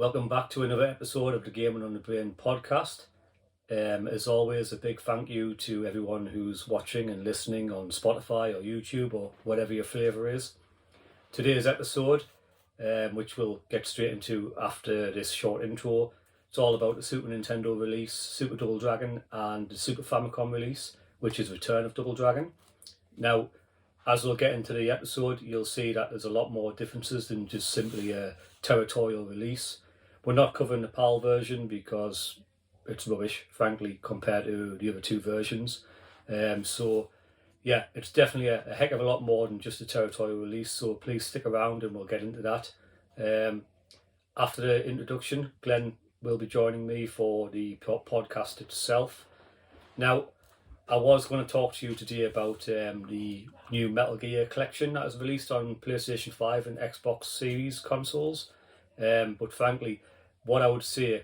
Welcome back to another episode of the Gaming on the Brain podcast. As always, a big thank you to everyone who's watching and listening on Spotify or YouTube or whatever your flavour is. Today's episode, which we'll get straight into after this short intro, it's all about the Super Nintendo release, Super Double Dragon, and the Super Famicom release, which is Return of Double Dragon. Now, as we'll get into the episode, you'll see that there's a lot more differences than just simply a territorial release. We're not covering the PAL version because it's rubbish, frankly, compared to the other two versions. So, yeah, it's definitely a heck of a lot more than just a territorial release, so please stick around and we'll get into that. After the introduction, Glenn will be joining me for the podcast itself. Now, I was going to talk to you today about the new Metal Gear collection that was released on PlayStation 5 and Xbox Series consoles. But frankly, what I would say,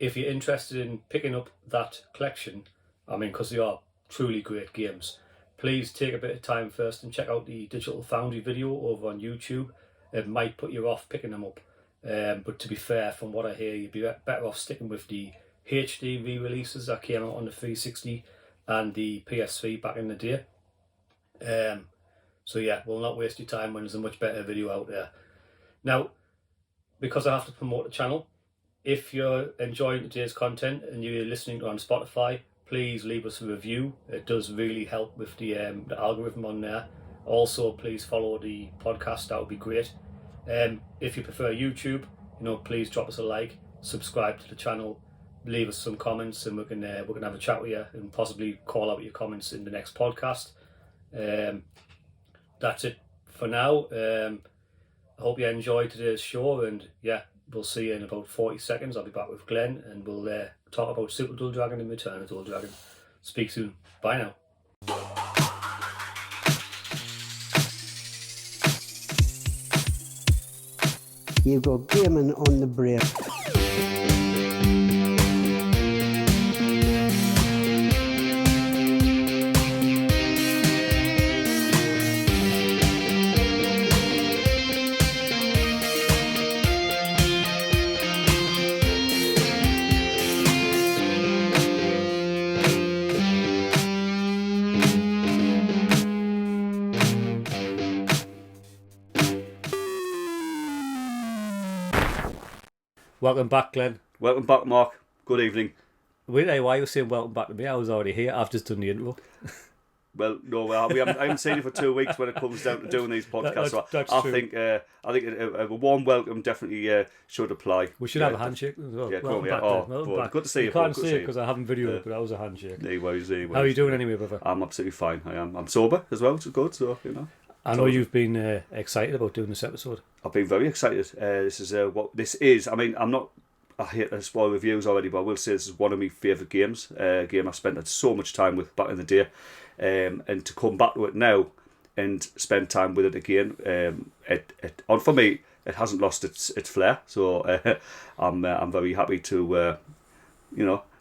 if you're interested in picking up that collection, I mean, because they are truly great games, please take a bit of time first and check out the Digital Foundry video over on YouTube. It might put you off picking them up. But to be fair, from what I hear, you'd be better off sticking with the HD re-releases that came out on the 360 and the PS3 back in the day. So yeah, we'll not waste your time when there's a much better video out there. Now, because I have to promote the channel, if you're enjoying today's content and you're listening on Spotify, please leave us a review. It does really help with the algorithm on there. Also, please follow the podcast, that would be great. If you prefer YouTube, please drop us a like, subscribe to the channel, leave us some comments, and we can have a chat with you and possibly call out your comments in the next podcast. That's it for now. I hope you enjoyed today's show, and yeah, we'll see you in about 40 seconds. I'll be back with Glenn and we'll talk about Super Double Dragon and Return of Double Dragon. Speak soon. Bye now. You've got Gaming on the Brain. Welcome back, Glenn. Welcome back, Mark. Good evening. Wait, why are you saying welcome back to me? I was already here. I've just done the intro. Well, no, I haven't seen you for 2 weeks when it comes down to doing these podcasts. That's I true. think a warm welcome definitely should apply. We should have a handshake as well. Yeah, welcome back, welcome back. Good to see you. You can't see it because I haven't videoed it, but that was a handshake. Anyways. How are you doing anyway, brother? I'm absolutely fine. I am. I'm sober as well, which is good. So I know you've been excited about doing this episode. I've been very excited. This is what this is. I mean, I hate to spoil reviews already, but I will say this is one of my favourite games. A game I've spent so much time with back in the day, and to come back to it now and spend time with it again, for me, it hasn't lost its flair. So I'm very happy to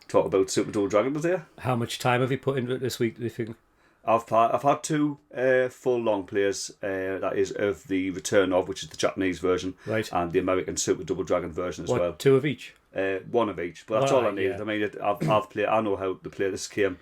talk about Super Double Dragon today. How much time have you put into it this week, do you think? I've had two full long plays, that is of the Return of, which is the Japanese version, right, and the American Super Double Dragon version as well. Two of each? One of each, but that's all I need. Yeah. I mean, I've played. I know how to play this game.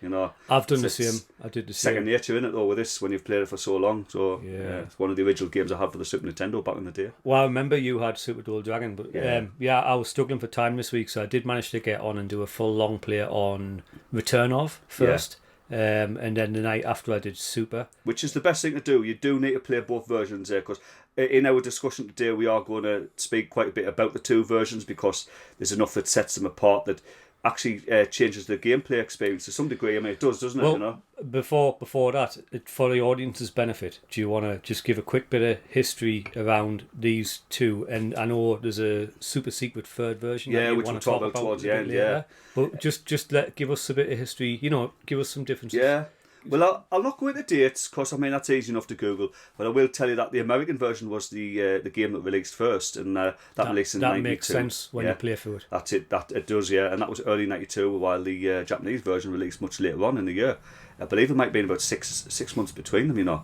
I've done the same. I did the same. Second nature in it though with this when you've played it for so long. So yeah, it's one of the original games I had for the Super Nintendo back in the day. Well, I remember you had Super Double Dragon, but I was struggling for time this week, so I did manage to get on and do a full long play on Return of first. Yeah. And then the night after I did Super. Which is the best thing to do. You do need to play both versions there, because in our discussion today we are going to speak quite a bit about the two versions, because there's enough that sets them apart that actually changes the gameplay experience to some degree. I mean, it does, doesn't it? Well, before that, for the audience's benefit, do you want to just give a quick bit of history around these two? And I know there's a super secret third version. Yeah, which we'll talk about towards the end. Yeah, but just give us a bit of history. Give us some differences. Yeah. Well, I'll not go into dates because I mean that's easy enough to Google. But I will tell you that the American version was the game that released first, and that released in '92. That makes sense when you play through it. That's it. That it does, yeah. And that was early '92, while the Japanese version released much later on in the year. I believe it might have been about six months between them.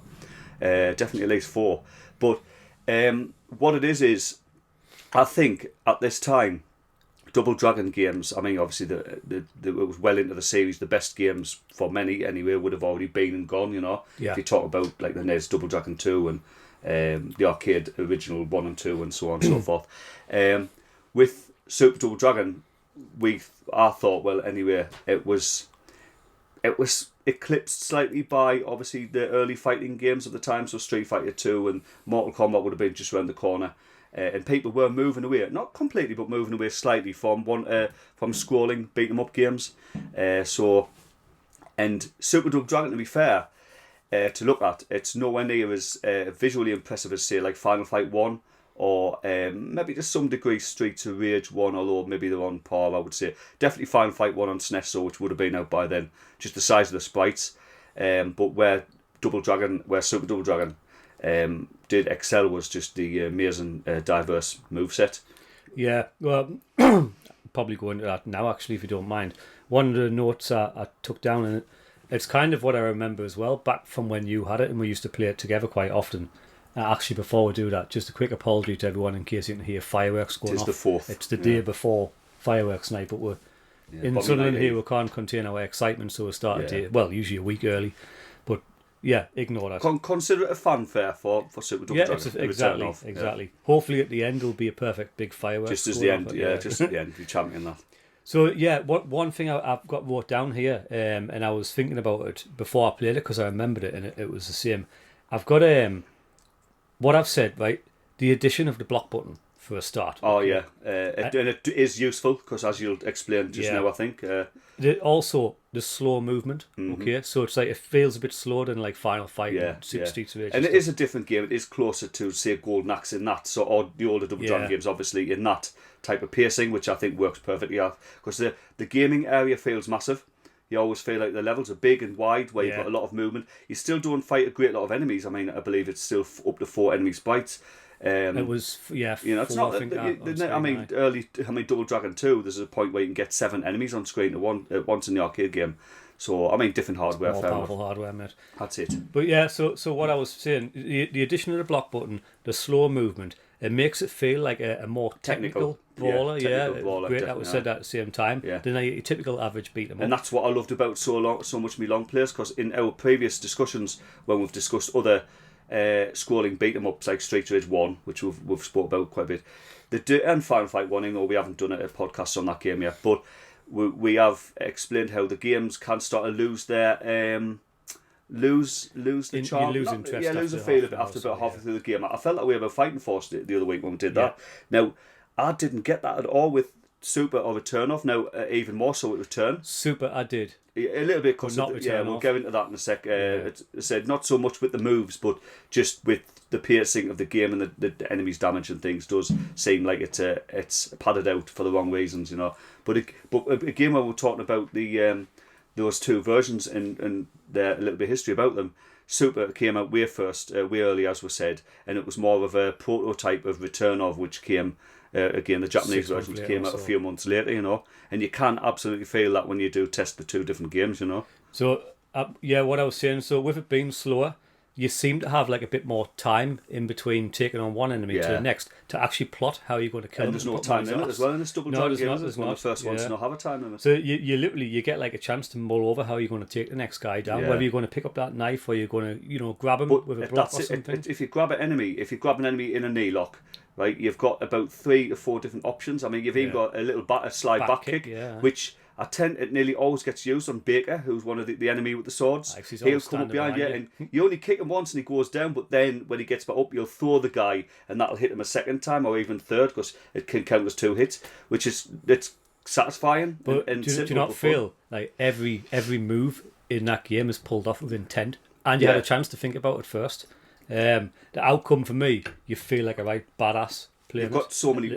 Definitely at least 4. But what it is I think at this time Double Dragon games, I mean, obviously it was well into the series. The best games for many anyway would have already been and gone. Yeah. If you talk about like the NES Double Dragon 2 and the arcade original 1 and 2 and so on and so forth. With Super Double Dragon, I thought, well, anyway, it was eclipsed slightly by obviously the early fighting games of the time, so Street Fighter 2 and Mortal Kombat would have been just around the corner. And people were moving away, not completely, but moving away slightly from scrolling beat 'em up games. And Super Double Dragon, to be fair, to look at, it's nowhere near as visually impressive as say like Final Fight 1 or maybe to some degree Streets of Rage 1, although maybe they're on par. I would say definitely Final Fight 1 on SNES, which would have been out by then. Just the size of the sprites, but where Super Double Dragon did excel was just the amazing diverse moveset. Yeah, well, probably go into that now, actually, if you don't mind. One of the notes I took down, and it's kind of what I remember as well, back from when you had it, and we used to play it together quite often. Actually, before we do that, just a quick apology to everyone in case you can hear fireworks going off. It's the 4th. It's the day before fireworks night, but we're in Sunderland here, we can't contain our excitement, so we started usually a week early. But yeah, ignore that. Consider it a fanfare for Super Double Dragon. Exactly. Hopefully at the end will be a perfect big fireworks. Just as the end, just at the end, you champion that. So yeah, one thing I've got wrote down here, and I was thinking about it before I played it because I remembered it, and it was the same. I've got what I've said, right? The addition of the block button for a start. Oh yeah, and it is useful because as you'll explain just now, I think. Also, the slow movement. Okay, so it's like it feels a bit slower than like Final Fight and Streets of Rage. And it is a different game. It is closer to say Golden Axe in that, or the older Double Dragon games, obviously in that type of pacing, which I think works perfectly out because the gaming area feels massive. You always feel like the levels are big and wide where you've got a lot of movement. You still don't fight a great lot of enemies. I mean, I believe it's still up to 4 enemy sprites. It was it's not. Double Dragon 2. There's a point where you can get 7 enemies on screen at once in the arcade game. So I mean, different hardware. More powerful hardware, mate. That's it. But yeah, so what I was saying, the addition of the block button, the slow movement, it makes it feel like a more technical brawler. Great that was said at the same time than a typical average beat 'em up. And that's what I loved about so much of my long players, because in our previous discussions when we've discussed other scrolling beat 'em ups like Street Rage 1, which we've spoke about quite a bit, and Final Fight 1, even though we haven't done a podcast on that game yet, but we have explained how the games can start to lose their lose the charm. You lose interest. Lose the feel of it after about halfway through the game. I felt that way about Fighting Force the other week when we did that. Now, I didn't get that at all with Super or Return Off. Now, even more so with Return. Super, I did. A little bit, because we'll get into that in a sec. I said not so much with the moves, but just with the pacing of the game and the enemy's damage and things does seem like it's padded out for the wrong reasons, But a game where we're talking about those 2 versions and a little bit of history about them. Super came out way early, as was said, and it was more of a prototype of Return of, which came again, the Japanese version, which came out a few months later, and you can absolutely feel that when you do test the 2 different games, So what I was saying, so with it being slower, you seem to have like a bit more time in between taking on one enemy to the next to actually plot how you're going to kill them. And there's no time limit as well in this Double Dragon game. There's one not. of the first ones to not have a time limit. So you get like a chance to mull over how you're going to take the next guy down, whether you're going to pick up that knife or you're going to grab him with a block or something. If you grab an enemy in a knee lock, right, you've got about 3 or 4 different options. I mean, you've even got a slide back kick, which it nearly always gets used on Baker, who's one of the enemy with the swords. He'll come up behind you, and you only kick him once and he goes down, but then when he gets back up, you'll throw the guy, and that'll hit him a second time or even third, because it can count as 2 hits, it's satisfying. But and do you not feel like every move in that game is pulled off with intent, and you had a chance to think about it first? The outcome for me, you feel like a right badass player. You've got so many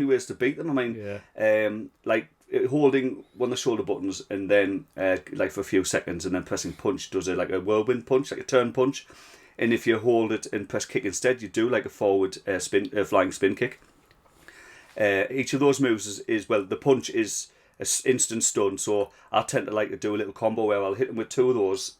ways to beat them. I mean, like holding one of the shoulder buttons and then like for a few seconds and then pressing punch does like a whirlwind punch, like a turn punch. And if you hold it and press kick instead, you do like a forward flying spin kick. Each of those moves is the punch is an instant stun, so I tend to like to do a little combo where I'll hit them with 2 of those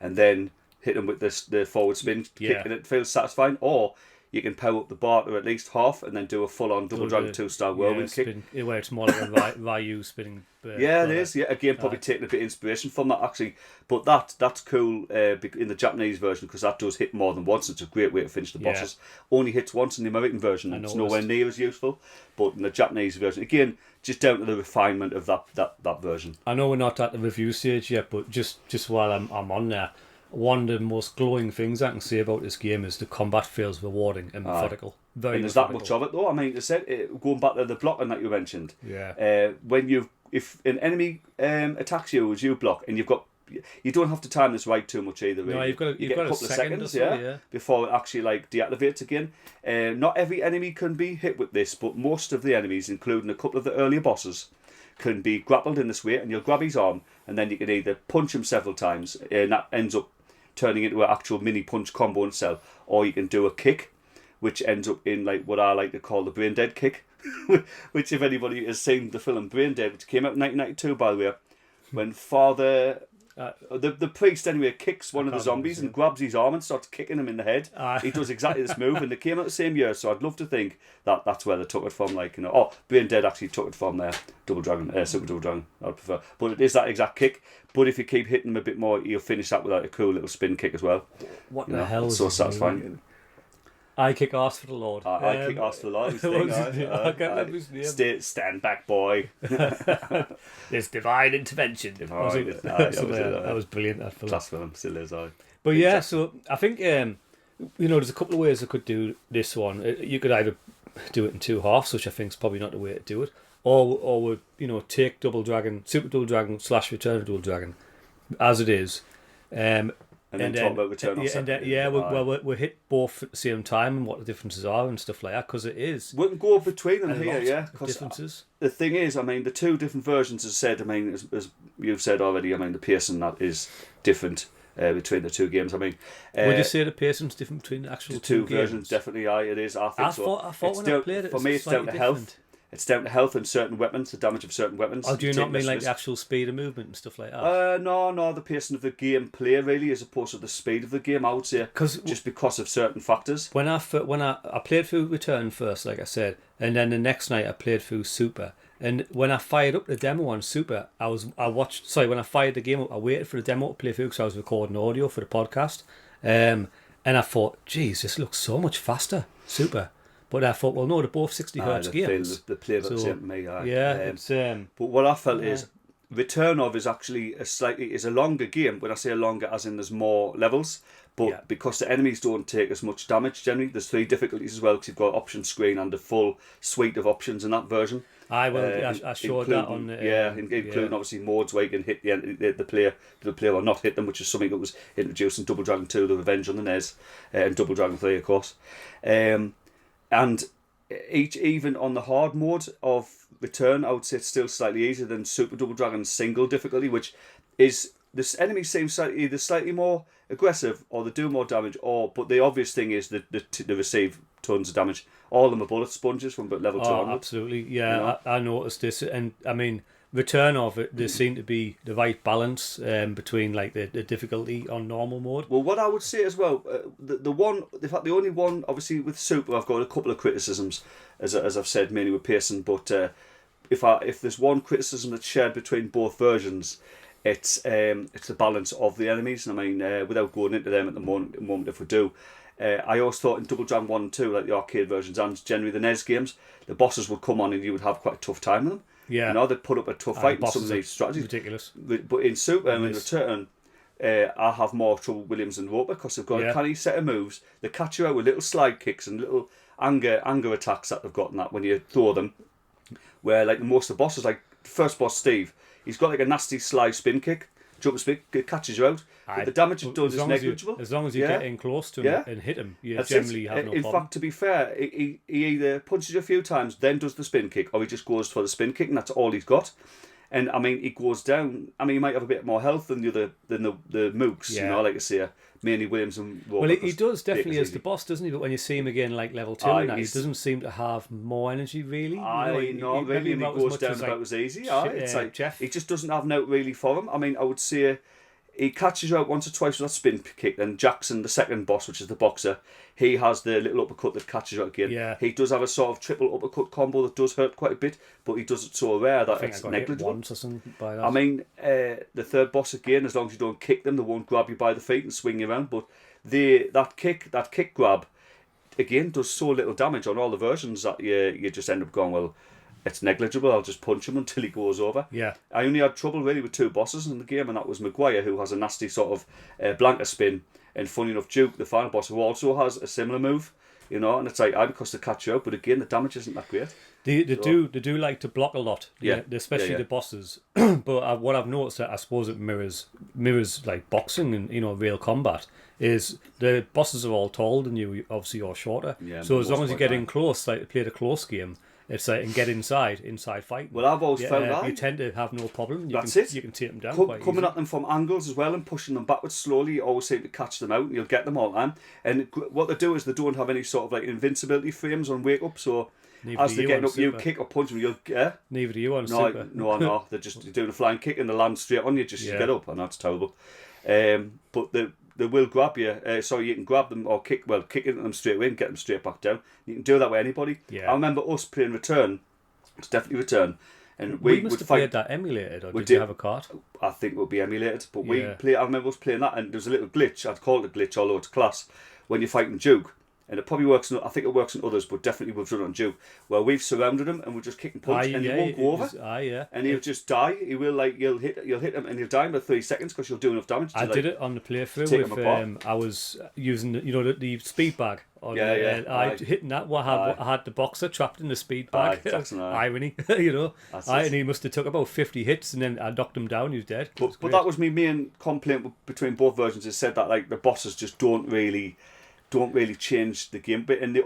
and then hit them with the forward spin kick, and it feels satisfying. Or you can power up the bar to at least half and then do a full-on Double Dragon 2-star whirlwind kick. Where it's more like a Ryu spinning. Yeah, it is. Yeah, again, probably taking a bit of inspiration from that actually. But that's cool in the Japanese version because that does hit more than once. It's a great way to finish the bosses. Only hits once in the American version. It's nowhere near as useful. But in the Japanese version, again, just down to the refinement of that version. I know we're not at the review stage yet, but just while I'm on there, one of the most glowing things I can say about this game is the combat feels rewarding and methodical. Very and there's methodical. that much of it though. I mean, I said going back to the blocking that you mentioned. Yeah. If an enemy attacks you as you block, and you don't have to time this right too much either. Really. No, you've get got a couple of seconds, yeah, before it actually deactivates again. Not every enemy can be hit with this, but most of the enemies, including a couple of the earlier bosses, can be grappled in this way, and you'll grab his arm, and then you can either punch him several times, and that ends up turning into an actual mini punch combo itself, or you can do a kick, which ends up in what I like to call the brain dead kick, which if anybody has seen the film Brain Dead, which came out in 1992 by the way, when Father the priest anyway kicks one of the zombies and grabs his arm and starts kicking him in the head. He does exactly this move, and they came out the same year, so I'd love to think that that's where they took it from. Brain Dead actually took it from Double Dragon, Super Double Dragon, I'd prefer. But it is that exact kick. But if you keep hitting him a bit more, you'll finish that with a cool little spin kick as well. What the hell? It's so satisfying. I kick arse for the Lord. I kick arse for the Lord. I can't remember his name. Stand back, boy. There's divine intervention. That was brilliant. That film. Class film, still is. But yeah, so I think there's a couple of ways I could do this one. You could either do it in two halves, which I think is probably not the way to do it, or take Double Dragon, Super Double Dragon / Return of Double Dragon, as it is. And then talk about Return of we hit both at the same time and what the differences are and stuff like that, because it is. We can go between them here, yeah. Differences. The thing is, I mean, the two different versions, as said, I mean, as you've said already, I mean, the pacing that is different between the two games. I mean, would you say the pacing's different between the actual two games? versions? Definitely, it is. I think so. I thought when I played it, for me, it's down to health. It's down to health and certain weapons, the damage of certain weapons. Oh, do you not mean like the actual speed of movement and stuff like that? No, the pacing of the gameplay really, as opposed to the speed of the game, I would say, just because of certain factors. When I played through Return first, like I said, and then the next night I played through Super, and when I fired up the demo on Super, when I fired the game up, I waited for the demo to play through because I was recording audio for the podcast, and I thought, geez, this looks so much faster, Super. But I thought, well, no, they're both 60 hertz games. The play about the same to me. But what I felt is Return of is actually a longer game. When I say longer, as in there's more levels. But because the enemies don't take as much damage generally, there's 3 difficulties as well, because you've got option screen and the full suite of options in that version. I showed that on the... including obviously modes where you can hit the player or not hit them, which is something that was introduced in Double Dragon 2, The Revenge on the NES, and Double Dragon 3, of course. And even on the hard mode of Return, I would say it's still slightly easier than Super Double Dragon's single difficulty, which is this enemy seems either slightly more aggressive or they do more damage, but the obvious thing is that they receive tons of damage. All of them are bullet sponges from about level 2 onwards. Absolutely, yeah. I noticed this, and I mean, Return of it, there seemed to be the right balance between like the difficulty on normal mode. Well, what I would say as well, the only one, obviously with Super, I've got a couple of criticisms, as I've said, mainly with pacing. But if there's one criticism that's shared between both versions, it's the balance of the enemies. And I mean, without going into them at the moment, if we do. I always thought in Double Dragon 1 and 2, like the arcade versions and generally the NES games, the bosses would come on and you would have quite a tough time with them. Yeah, they'd put up a tough fight in some of these strategies. Ridiculous. But in Super and in Return, I have more trouble with Williams and Roper because they've got a canny set of moves. They catch you out with little slide kicks and little anger attacks that they've got in that when you throw them. Where like most of the bosses, like first boss Steve, he's got like a nasty slide spin kick. Jump and spin, it catches you out. But the damage it does is negligible. As long as you get in close to him and hit him, you generally have no problem. In fact, to be fair, he either punches you a few times, then does the spin kick, or he just goes for the spin kick, and that's all he's got. And I mean, he goes down. I mean, he might have a bit more health than the mooks. Yeah. You know, I like to say mainly Williams and Roper. Well, he does definitely as the boss, doesn't he? But when you see him again, like level 2, and that, he doesn't seem to have more energy really. He goes down about as easy. It's like Jeff. He just doesn't have note really for him. I mean, I would say he catches you out once or twice with that spin kick. Then Jackson, the second boss, which is the boxer, he has the little uppercut that catches you out again. Yeah. He does have a sort of triple uppercut combo that does hurt quite a bit, but he does it so rare that it's negligible. Once or something by that. I mean, the third boss again, as long as you don't kick them, they won't grab you by the feet and swing you around. But that kick grab, again, does so little damage on all the versions that you just end up going, well, it's negligible, I'll just punch him until he goes over. Yeah. I only had trouble really with 2 bosses in the game, and that was Maguire, who has a nasty sort of blanket spin, and funny enough, Duke, the final boss, who also has a similar move, and it's like, because they catch you out, but again, the damage isn't that great. They do like to block a lot, especially Yeah. the bosses. But what I've noticed, that I suppose it mirrors like boxing and real combat, is the bosses are all taller than you. Obviously, you're shorter. Yeah, so as long as you get in right. close, like play the close game, it's like and get inside fighting. Well, I've always found that you tend to have no problem. You That's can, it. You can take them down quite Coming easily. at them from angles as well and pushing them backwards slowly, you always seem to catch them out and you'll get them all the time. And what they do is they don't have any sort of like invincibility frames on wake up, so Neither as do they're you getting on up, you Super. kick or punch them, you'll get. Neither do you on Super. No, they're just doing a flying kick and they land straight on you just to get up, and that's terrible. But they will grab you, so you can grab them or kick into them straight away and get them straight back down. You can do that with anybody. Yeah. I remember us playing Return. It's definitely Return. And we we must would have fight. played that emulated, or We did you did. have a card? I think it would be emulated, but Yeah. I remember us playing that, and there was a little glitch. I'd call it a glitch, although it's class, when you're fighting Duke. And it probably works. I think it works in others, but definitely we've done it on Duke, where we've surrounded him and we're just kicking punch, and he won't go over. And he'll just die. He will you'll hit him, and he'll die in about 3 seconds because you'll do enough damage. I did it on the playthrough take him apart. with. I was using the speed bag. I Aye. hitting that. I had the boxer trapped in the speed bag. Aye, Jackson, aye. Irony, That's it. and he must have took about 50 hits, and then I knocked him down. He was dead. But that was my main complaint between both versions. Is said that like the bosses just don't really change the game bit, and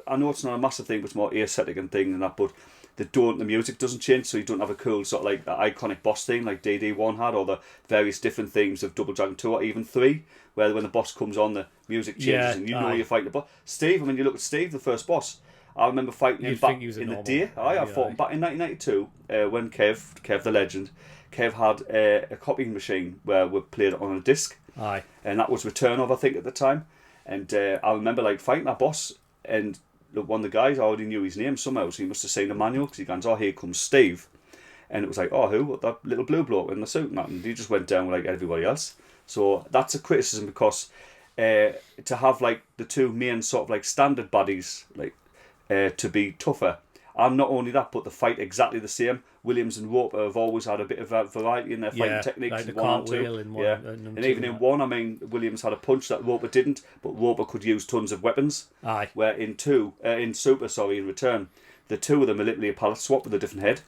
I know it's not a massive thing, but it's more aesthetic and thing than that. But the music doesn't change, so you don't have a cool sort of like the iconic boss theme like DD1 had, or the various different themes of Double Dragon 2 or even 3, where when the boss comes on, the music changes and you know you're fighting the boss. Steve, I mean, you look at Steve, the first boss. I remember fighting him back in the day. I fought him back in 1992 when Kev the legend, Kev had a copying machine where we played it on a disc. Aye. And that was Return of, I think, at the time. And I remember like fighting that boss, and look, one of the guys, I already knew his name somehow, so he must have seen the manual, because he goes, oh, here comes Steve. And it was like, oh, who? What, that little blue bloke in the suit and that, and he just went down like everybody else. So that's a criticism, because to have like the two main sort of like standard baddies like to be tougher, and not only that, but the fight exactly the same. Williams and Roper have always had a bit of a variety in their fighting techniques like in the 1 and 2. cartwheel in 1 and even in 1, I mean, Williams had a punch that Roper didn't, but Roper could use tons of weapons. Aye. Where in in Return, the two of them are literally a palette swap with a different head.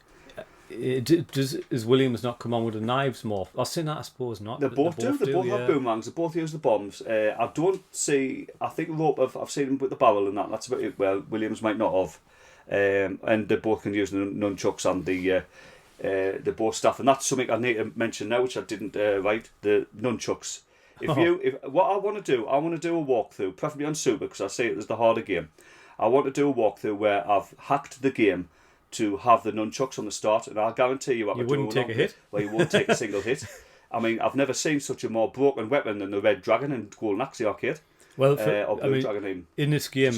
Does Williams not come on with the knives more? I've seen that, I suppose not. They both do. They both have boomerangs. They both use the bombs. I think Roper, I've seen him with the barrel and that. That's about it. Well, Williams might not have. And they both can use the nunchucks and the bow staff, and that's something I need to mention now, which I didn't write. The nunchucks. What I want to do a walkthrough, preferably on Super, because I say it as the harder game. I want to do a walkthrough where I've hacked the game to have the nunchucks on the start, and I'll guarantee you, you wouldn't take a hit. Well, you won't take a single hit. I mean, I've never seen such a more broken weapon than the Red Dragon in Golden Axe Arcade. Well, or Blue Dragon in this game,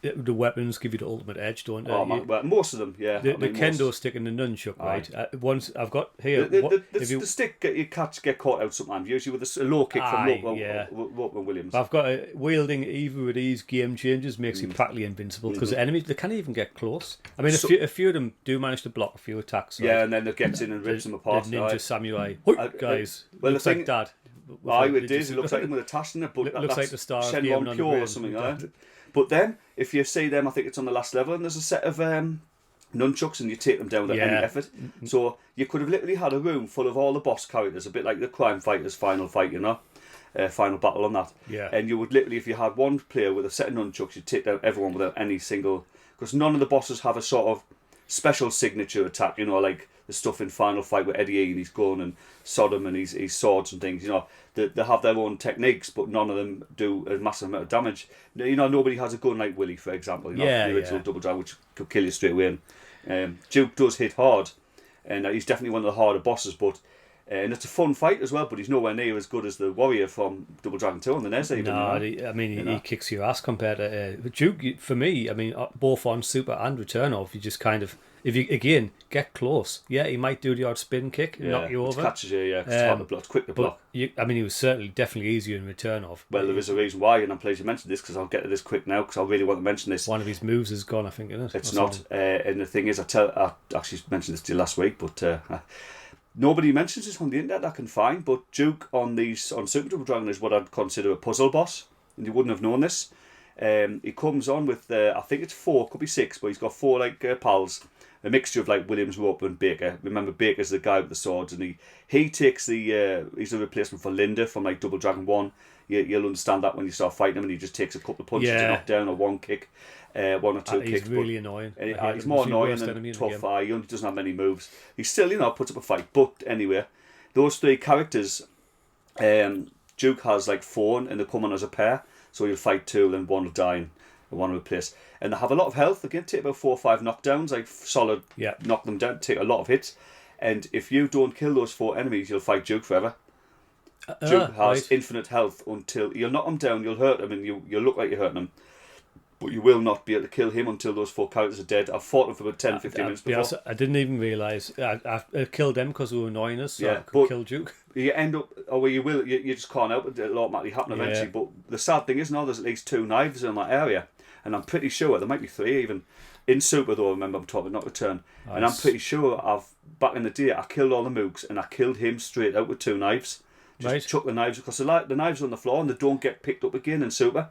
the weapons give you the ultimate edge, don't they? Oh, man, well, most of them, yeah. The kendo stick and the nunchuck, right? Once I've got here, the stick get caught out sometimes, usually with a low kick from Roper Williams. I've got wielding either of these game changes makes you practically invincible, because the enemies, they can't even get close. I mean, a few of them do manage to block a few attacks. Right? Yeah, and then they get in and rips them apart. The ninja samurai, guys. Well, looks like Dad. It is. It looks like him with a tash in it, but looks like the star of Shenron Pure or something like that. But then, if you see them, I think it's on the last level, and there's a set of nunchucks, and you take them down without any effort. So you could have literally had a room full of all the boss characters, a bit like the Crime Fighters final fight, final battle on that. Yeah. And you would literally, if you had one player with a set of nunchucks, you'd take down everyone without any single, because none of the bosses have a sort of special signature attack, like the stuff in Final Fight with Eddie E and his gun and Sodom and his swords and things, they have their own techniques, but none of them do a massive amount of damage. Nobody has a gun like Willie, for example, the original Double Dragon, which could kill you straight away. And Duke does hit hard, and he's definitely one of the harder bosses, but And it's a fun fight as well, but he's nowhere near as good as the Warrior from Double Dragon 2 on the NES. No, he kicks your ass compared to Duke. For me, both on Super and Return of, you just kind of, if you again get close, he might do the odd spin kick and knock you over. Catches you, because it's hard to block, it's quick to block. He was certainly definitely easier in Return of. Well, there is a reason why, and I'm pleased you mentioned this because I'll get to this quick now because I really want to mention this. One of his moves is gone, I think, isn't it? It's not, and the thing is, I actually mentioned this to you last week, but nobody mentions this on the internet I can find. But Duke on Super Double Dragon is what I'd consider a puzzle boss, and you wouldn't have known this. He comes on with I think it's 4, could be 6, but he's got 4 pals. A mixture of Williams, Roper and Baker. Remember, Baker's the guy with the swords, and he takes he's a replacement for Linda from Double Dragon 1. You'll understand that when you start fighting him, and he just takes a couple of punches to knock down, or one kick, 1 or 2 kicks. He's really annoying. He's more annoying and tough. He only doesn't have many moves. He still, puts up a fight. But anyway, those 3 characters, Duke has 4, and they come on as a pair. So you'll fight 2, then 1 will die, and 1 will replace. And they have a lot of health. They can take about 4 or 5 knockdowns, solid. Knock them down, take a lot of hits. And if you don't kill those 4 enemies, you'll fight Duke forever. Duke has infinite health until you'll knock him down, you'll hurt him, and you'll look like you're hurting him. But you will not be able to kill him until those 4 characters are dead. I've fought them for about 10-15 minutes before. I didn't even realise. I killed them because they were annoying us, so I could kill Duke. You end up, you just can't help it. It'll automatically happen eventually. But the sad thing is now there's at least 2 knives in that area. And I'm pretty sure, there might be 3 even. In Super though, remember I'm talking, not Return. Nice. And I'm pretty sure back in the day, I killed all the mooks and I killed him straight out with 2 knives. Just chuck the knives, because the knives are on the floor and they don't get picked up again in Super.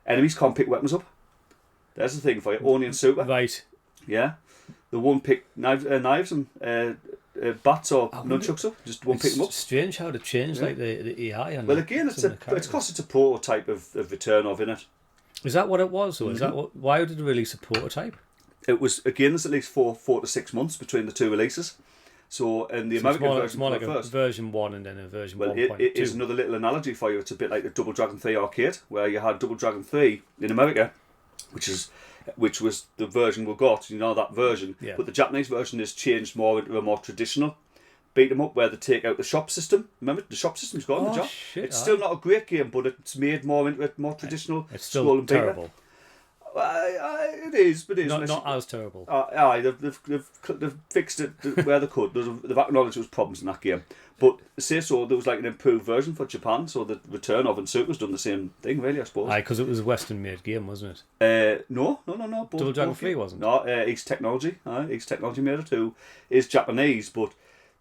Enemies can't pick weapons up. There's the thing for you, only in Super. Right. Yeah. They won't pick knives and bats or nunchucks up. Just won't pick them up. It's strange how they change the AI. And well, again, it's because it's a prototype of Return of, innit? Is that what it was, though? Mm-hmm. Why did they release a prototype? It was, again, there's at least 4 to 6 months between the 2 releases. So, in the American version, it's more like a version 1 and then a version 1.2. It is another little analogy for you. It's a bit like the Double Dragon 3 arcade, where you had Double Dragon 3 in America, which was the version we got, that version. Yeah. But the Japanese version is changed more into a more traditional beat 'em up, where they take out the shop system. Remember, the shop system's gone. It's still not a great game, but it's made more into a more traditional. It's still terrible. It is, but it's not as terrible. They've fixed it where they could. They've acknowledged there was problems in that game, but say so there was an improved version for Japan. So the Return of and Super's done the same thing, really, I suppose. Because it was a Western-made game, wasn't it? No. Double Dragon 3 wasn't. No, East Technology. East Technology made it too. It's Japanese, but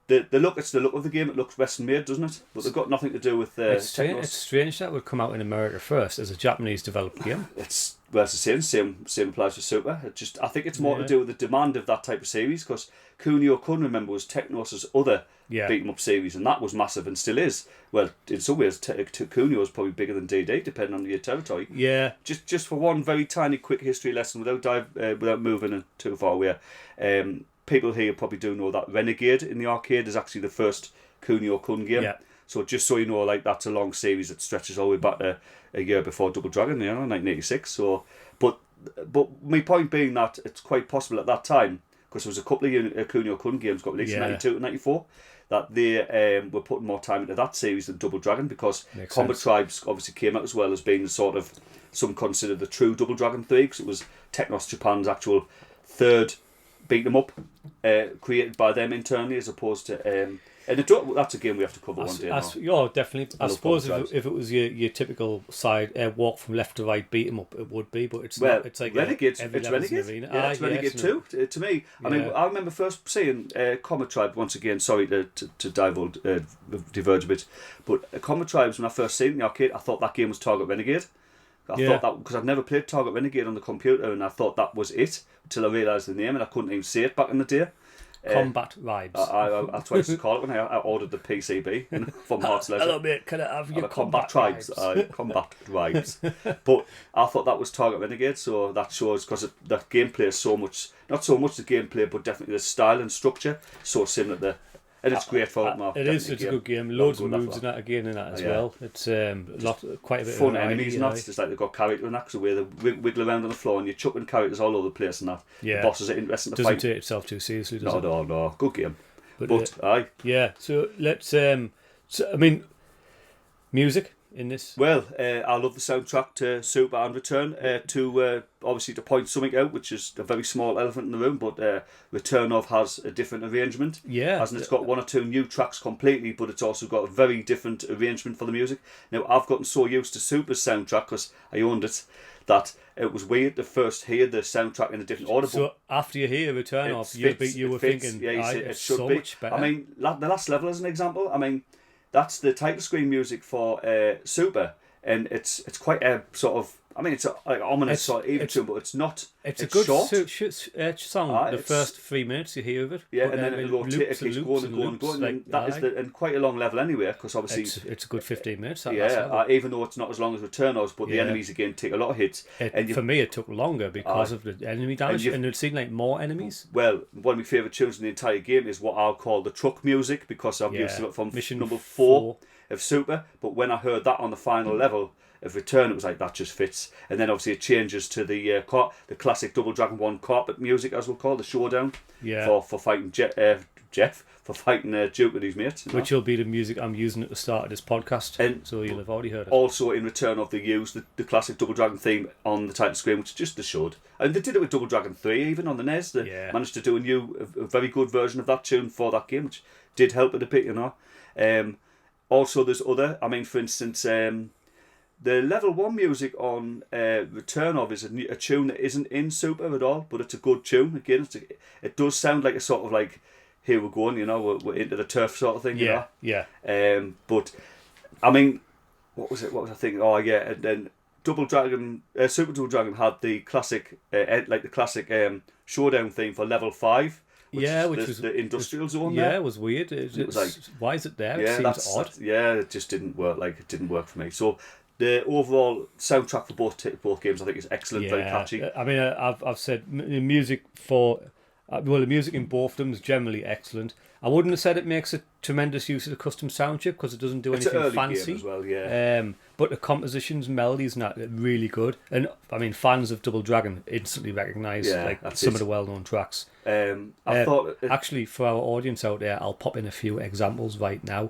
the look. It's the look of the game. It looks Western-made, doesn't it? But they've got nothing to do with. It's strange that would come out in America first as a Japanese-developed game. It's the same applies to Super. I think it's more to do with the demand of that type of series, because Kunio-kun, remember, was Technos' other beat 'em up series, and that was massive and still is. Well, in some ways, Kunio is probably bigger than DD, depending on your territory. Yeah. Just for one very tiny, quick history lesson, without moving too far away. People here probably do know that Renegade in the arcade is actually the first Kunio-kun game. Yeah. So just so you know, that's a long series that stretches all the way back to a year before Double Dragon, 1986. So, but my point being that it's quite possible at that time, because there was a couple of Kunio-kun games got released in 92 and 94, that they were putting more time into that series than Double Dragon, because Combat Tribes obviously came out as well as being sort of, some consider the true Double Dragon 3, because it was Technos Japan's actual third beat 'em up, created by them internally, as opposed to and that's a game we have to cover one day. Definitely. I suppose if it was your typical side walk from left to right beat 'em up, it would be, but it's not. It's like Renegade. It's Renegade. Yeah, it's Renegade too. To me, I mean, I remember first seeing Combat Tribe once again. Sorry to diverge a bit, but Combat Tribes, when I first seen it in the arcade, I thought that game was Target Renegade. I thought that, because I'd never played Target Renegade on the computer, and I thought that was it until I realised the name, and I couldn't even say it back in the day. Combat Vibes. That's what I used to call it when I ordered the PCB from Hearts Leisure. Hello mate, can I have your Combat Tribes? Combat Tribes. But I thought that was Target Renegade, so that shows, because that gameplay is so much, not so much the gameplay, but definitely the style and structure, so similar to. And it's great for it. It's a good game. Loads of moves in that as well. It's quite a bit fun enemies and that. It's just like they've got character and that, so where they wiggle around on the floor and you're chucking characters all over the place and that. Yeah. The bosses are interesting to fight. Doesn't take itself too seriously, does it? No. Good game. But aye. Yeah, so let's. Music in this. Well, I love the soundtrack to Super and Return. Obviously to point something out, which is a very small elephant in the room, but Return of has a different arrangement. Yeah, hasn't it? It's got one or two new tracks completely, but it's also got a very different arrangement for the music. Now, I've gotten so used to Super's soundtrack because I owned it that it was weird to first hear the soundtrack in a different order. So after you hear Return of, you were thinking, it should so be much better. I mean, the last level as an example. I mean, that's the title screen music for Super, and it's quite a sort of. I mean, it's a, like ominous sort of even tune, but it's not. It's a good short. song. The first 3 minutes you hear of it, yeah, and then it'll go. It keeps going and going and going. Like, and that is and quite a long level anyway, because obviously it's a good 15 minutes. Even though it's not as long as Returnos, but the enemies again take a lot of hits. For me, it took longer because of the enemy damage, and it seemed like more enemies. Well, one of my favourite tunes in the entire game is what I'll call the truck music, because I've used it from Mission number 4 of Super. But when I heard that on the final level of Return, it was like, that just fits. And then obviously it changes to the classic Double Dragon 1 carpet music, as we'll call the showdown. Yeah. For fighting Jeff, for fighting Duke and his mates. Which will be the music I'm using at the start of this podcast. And so you'll have already heard it. Also in Return of, they used the classic Double Dragon theme on the title screen, which just showed. And they did it with Double Dragon 3 even on the NES. They managed to do a very good version of that tune for that game, which did help it a bit, you know. Also, there's other. I mean, for instance, the level 1 music on Return of is a tune that isn't in Super at all, but it's a good tune. Again, it does sound like a sort of like, here we're going, you know, we're into the turf sort of thing, you know. Yeah. But I mean, what was I thinking? Oh yeah, and then Super Double Dragon had the classic, showdown theme for level 5. Which was the industrial zone. Yeah, it was weird. It was like, why is it there? It seems odd. It just didn't work. Like, it didn't work for me. So the overall soundtrack for both games, I think, is excellent. Very catchy. I mean, I've said the music for the music in both of them is generally excellent. I wouldn't have said it makes a tremendous use of the custom sound chip because it doesn't do anything early fancy. Game as well, yeah. But the compositions, melodies, and that are really good. And I mean, fans of Double Dragon instantly recognise some of the well-known tracks. I thought actually, for our audience out there, I'll pop in a few examples right now.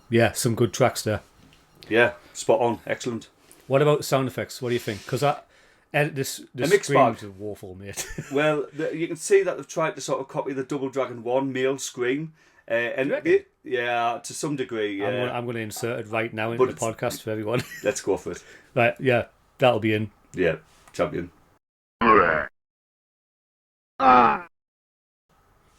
Yeah, some good tracks there. Yeah, spot on, excellent. What about sound effects? What do you think? Because The mixed screams bag. are woeful, mate. Well, you can see that they've tried to sort of copy the Double Dragon 1 male scream. And yeah, to some degree. Yeah. I'm going to insert it right now into the podcast for everyone. Let's go for it. Right, yeah, that'll be in. Yeah, champion.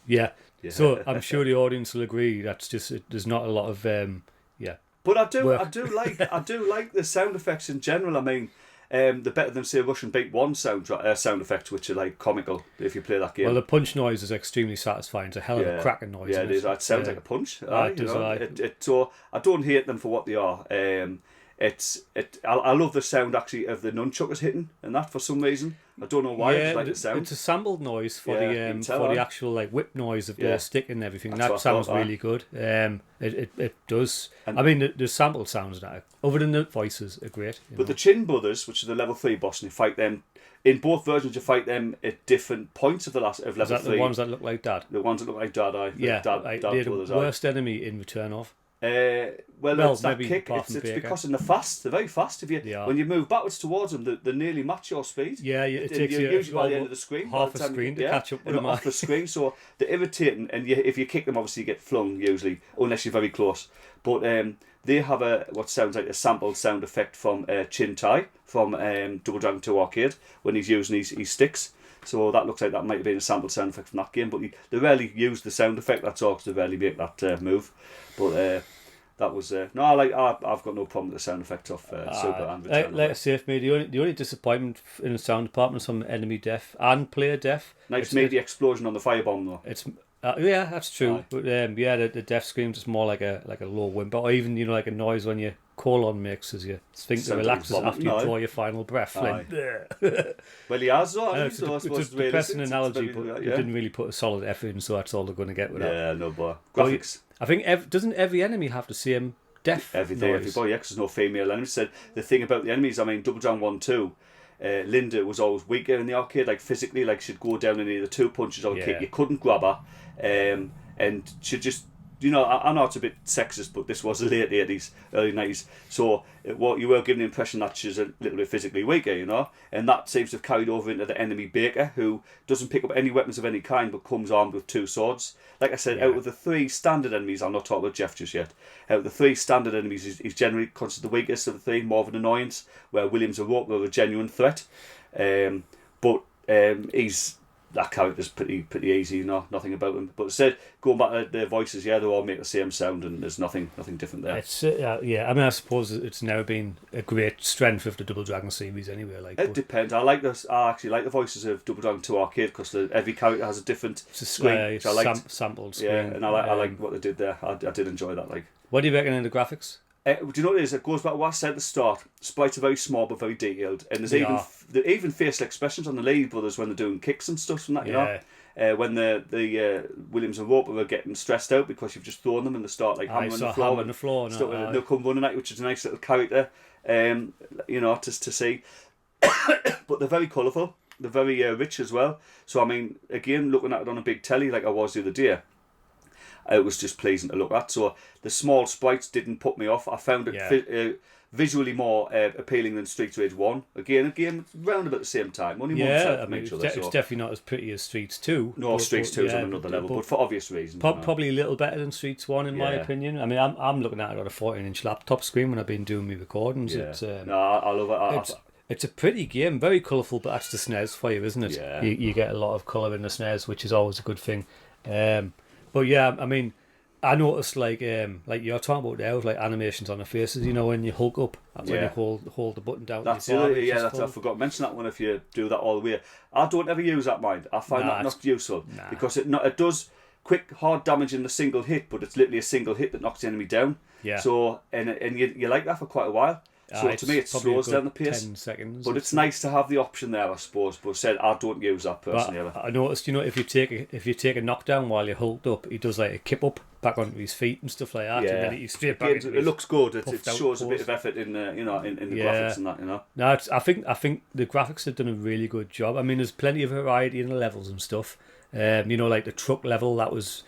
Yeah. So I'm sure the audience will agree. That's just there's not a lot of But I do like the sound effects in general. I mean, they're better than say Russian Beat 1 sound effects, which are like comical if you play that game. Well, the punch noise is extremely satisfying. It's a hell of a cracking noise. Yeah, it is. It sounds like a punch. So I don't hate them for what they are. I love the sound actually of the nunchuckers hitting and that for some reason. I don't know why. I just like the sound. It's a sampled noise for the actual like whip noise of the stick and everything. That sounds really good. It does. I mean, the sampled sounds now, other than the voices, are great. But the Chin Brothers, which are the level 3 boss, and you fight them in both versions. You fight them at different points of level 3. Is that the ones that look like Dad? The ones that look like Dad. Yeah, Dad they're Brothers. The worst enemy in Return of. Well, it's that kick. It's because they're fast. They're very fast. When you move backwards towards them, they nearly match your speed. Yeah, it takes you usually by the end of the screen, half a screen to catch up with them. Off the screen, so they're irritating. And if you kick them, obviously you get flung usually, unless you're very close. But they have what sounds like a sampled sound effect from Chin Tai from Double Dragon 2 Arcade when he's using his sticks. So that looks like that might have been a sampled sound effect from that game, but they rarely use the sound effect. That's all, because they rarely make that move. But that was I've got no problem with the sound effect of Super and Return. Like I say, for me, the only disappointment in the sound department is from enemy deaf and player deaf. Nice meaty explosion on the firebomb though. It's yeah, that's true. Aye. But the deaf screams is more like a low whimper, or even like a noise when your colon makes as your sphincter relaxes after you draw your final breath. Like, well, he has though. It's a depressing analogy, but you didn't really put a solid effort in, so that's all they're going to get with that. Yeah, no, but graphics. I think doesn't every enemy have the same deaf noise? Everybody, because there's no female enemies. Said the thing about the enemies. I mean, Double Dragon 1, 2. Linda was always weaker in the arcade, like physically, like she'd go down in either 2 punches or a kick. You couldn't grab her, and she'd just, I know it's a bit sexist, but this was the late 80s, early 90s, so what you were given the impression that she's a little bit physically weaker, and that seems to have carried over into the enemy Baker, who doesn't pick up any weapons of any kind, but comes armed with 2 swords. Like I said, out of the 3 standard enemies, I'm not talking about Jeff just yet, out of the 3 standard enemies, he's generally considered the weakest of the 3, more of an annoyance, where Williams and Rourke were a genuine threat. But that character's pretty easy, nothing about him. But instead, going back to their voices, they all make the same sound, and there's nothing different there. It's I mean, I suppose it's now been a great strength of the Double Dragon series anyway. It depends. I actually like the voices of Double Dragon 2 Arcade, because every character has a different screen. Sampled screen. Yeah, and I like what they did there. I did enjoy that. Like, what do you reckon in the graphics? Do you know what it is? It goes back to what I said at the start. Sprites are very small but very detailed, and there's even facial expressions on the Lee brothers when they're doing kicks and stuff from that. When the Williams and Roper are getting stressed out because you've just thrown them and they start like hammering the floor. They'll come running at you, which is a nice little character, to see. But they're very colourful. They're very rich as well. So I mean, again, looking at it on a big telly like I was the other day, it was just pleasing to look at. So the small sprites didn't put me off. I found it visually more appealing than Streets Rage 1. Again, round about the same time. Only months out from each other. It's definitely not as pretty as Streets 2. No, Streets 2 is on another level, but for obvious reasons. Probably a little better than Streets 1 in my opinion. I mean, I'm looking at it on a 14-inch laptop screen when I've been doing my recordings. Yeah. I love it. It's a pretty game, very colourful, but that's the SNES for you, isn't it? Yeah. You get a lot of colour in the SNES, which is always a good thing. But yeah, I mean, I noticed like you're talking about there, like animations on the faces. When you hulk up, when you hold the button down. That's it. I forgot to mention that one. If you do that all the way, I don't ever use that mind. I find that not useful because it does quick hard damage in the single hit, but it's literally a single hit that knocks the enemy down. Yeah. So and you like that for quite a while. So to me, it slows down the pace. 10 seconds. But it's nice to have the option there, I suppose. But I don't use that personally ever. I noticed, if you take a knockdown while you're hulked up, he does like a kip up back onto his feet and stuff like that. Yeah. And then he's straight back. It looks good. It shows a bit of effort in the graphics and that. No, I think the graphics have done a really good job. I mean, there's plenty of variety in the levels and stuff. Like the truck level, that was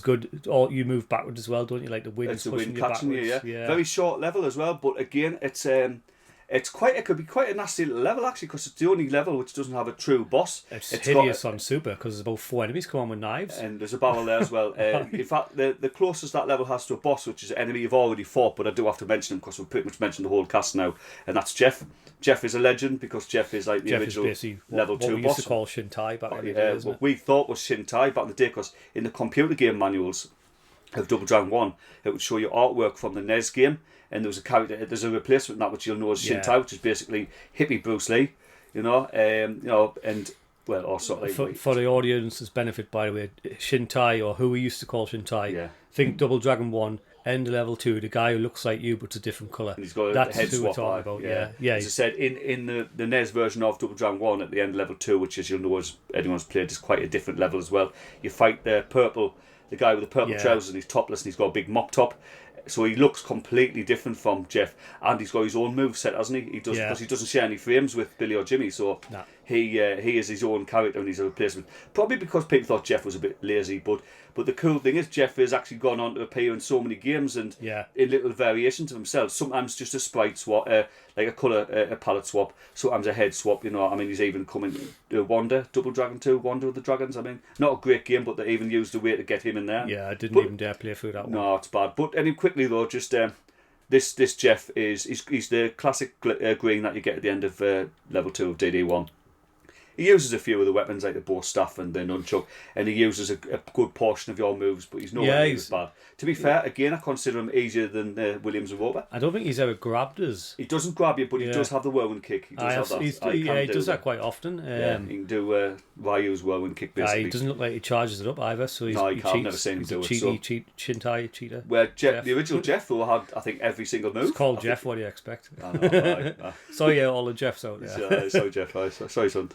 good. Or you move backwards as well, don't you? Like the wind pushing you backwards. Yeah. Very short level as well, but again, it's It could be quite a nasty little level actually, because it's the only level which doesn't have a true boss. It's hideous on Super because there's about 4 enemies come on with knives. And there's a barrel there as well. In fact, the closest that level has to a boss, which is an enemy you've already fought, but I do have to mention him because we've pretty much mentioned the whole cast now, and that's Jeff. Jeff is a legend because Jeff is like the original level 2 boss. What we used to call Shintai back in the day, isn't what it? we thought was Shintai back in the day, because in the computer game manuals of Double Dragon 1, it would show you artwork from the NES game, and there's a replacement in that which you'll know as Shintai, which is basically hippie Bruce Lee, and well, or sort of like for the audience's benefit, by the way, Shintai, or who we used to call Shintai, think Double Dragon 1, end of level 2, the guy who looks like you but's a different colour. And he's got That's a head who swap. we're talking about. Yeah. As I said, in the NES version of Double Dragon 1, at the end of level 2, which, as you'll know, as anyone's played, is quite a different level as well. You fight the guy with the purple trousers, and he's topless, and he's got a big mop top. So he looks completely different from Jeff, and he's got his own moveset, hasn't he? He does, because he doesn't share any frames with Billy or Jimmy, so he is his own character, and he's a replacement. Probably because people thought Jeff was a bit lazy, but the cool thing is Jeff has actually gone on to appear in so many games, and in little variations of himself. Sometimes just a sprite swap, like a colour, a palette swap. Sometimes a head swap. I mean, he's even coming Wanda, Double Dragon 2, Wanda of the Dragons. I mean, not a great game, but they even used a way to get him in there. Yeah, I didn't even dare play through that one. No, it's bad. But quickly though, just this Jeff he's the classic green that you get at the end of level 2 of DD1. He uses a few of the weapons like the bow staff and the nunchuck, and he uses a good portion of your moves, but he's nowhere near as bad. To be fair, again, I consider him easier than Williams and Roper. I don't think he's ever grabbed us. He doesn't grab you, but he does have the whirlwind kick. He does have that. He does that quite often. He can do Ryu's whirlwind kick, basically. He doesn't look like he charges it up either, so he can't. cheats. I've never seen him do it. Shintai cheater. Where the original Jeff, though, had, I think, every single move. It's called Jeff, what do you expect? I know, Sorry, all the Jeffs out there. Sorry, Jeff. Sorry, son.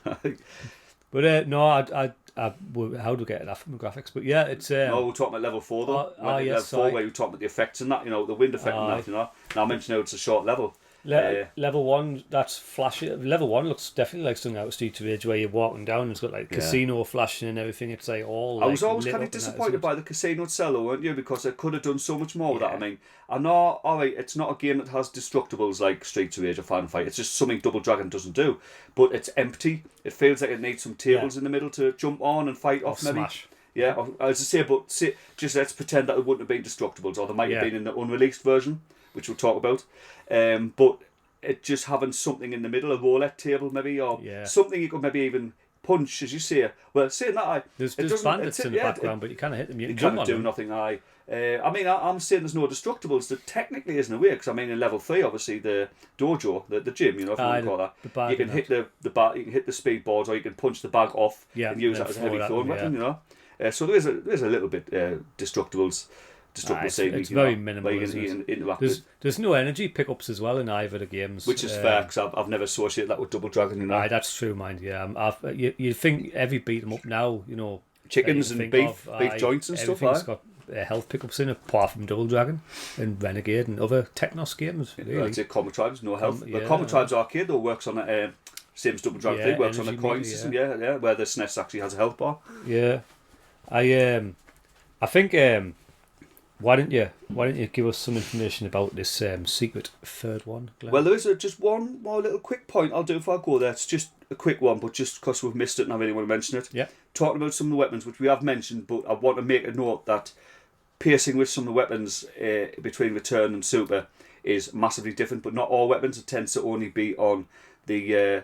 But no, how do we get that from the graphics? But yeah, it's. No, we're talking about level 4 though. Level 4, where you're talking about the effects and that, the wind effect and that, Now I mentioned how it's a short level. Level 1, that's flashy. Level 1 looks definitely like something out of Streets of Rage, where you're walking down and it's got like casino flashing and everything. It's like all. I was always kind of disappointed by the casino itself, weren't you? Because they could have done so much more with that. I mean, I know, alright, it's not a game that has destructibles like Streets of Rage or Final Fight. It's just something Double Dragon doesn't do. But it's empty. It feels like it needs some tables in the middle to jump on and fight off, maybe. Smash. Yeah, as I say, just let's pretend that it wouldn't have been destructibles, or there might have been in the unreleased version, which we'll talk about. But it just having something in the middle, a roulette table maybe, or something you could maybe even punch, as you say. Well, saying that, there's bandits in the background, but you can't hit them. You can't do nothing. I mean, I'm saying there's no destructibles. There technically isn't a way, because I mean, in level 3, obviously the dojo, the gym, if you want to call that, you can hit the bar, you can hit the speed boards, or you can punch the bag off and use that as a heavy throwing weapon. So there is a little bit destructibles. It's very minimal. There's no energy pickups as well in either of the games, which is fair, because I've never associated that with Double Dragon. That's true, mind. Yeah, you think every beat 'em up now, chickens and beef joints and stuff. Everything's got health pickups in it, apart from Double Dragon and Renegade and other Technos games. Really, I'd say Comet Tribes no health. But Comet Tribes Arcade though works on a same as Double Dragon 3, works on a coin system. Yeah, where the SNES actually has a health bar. Yeah, I think. Why don't you give us some information about this secret third one, Glenn? Well, there is just one more little quick point I'll do before I go there. It's just a quick one, but just because we've missed it and I really want to mention it. Yeah. Talking about some of the weapons, which we have mentioned, but I want to make a note that piercing with some of the weapons between Return and Super is massively different, but not all weapons. It tends to only be on the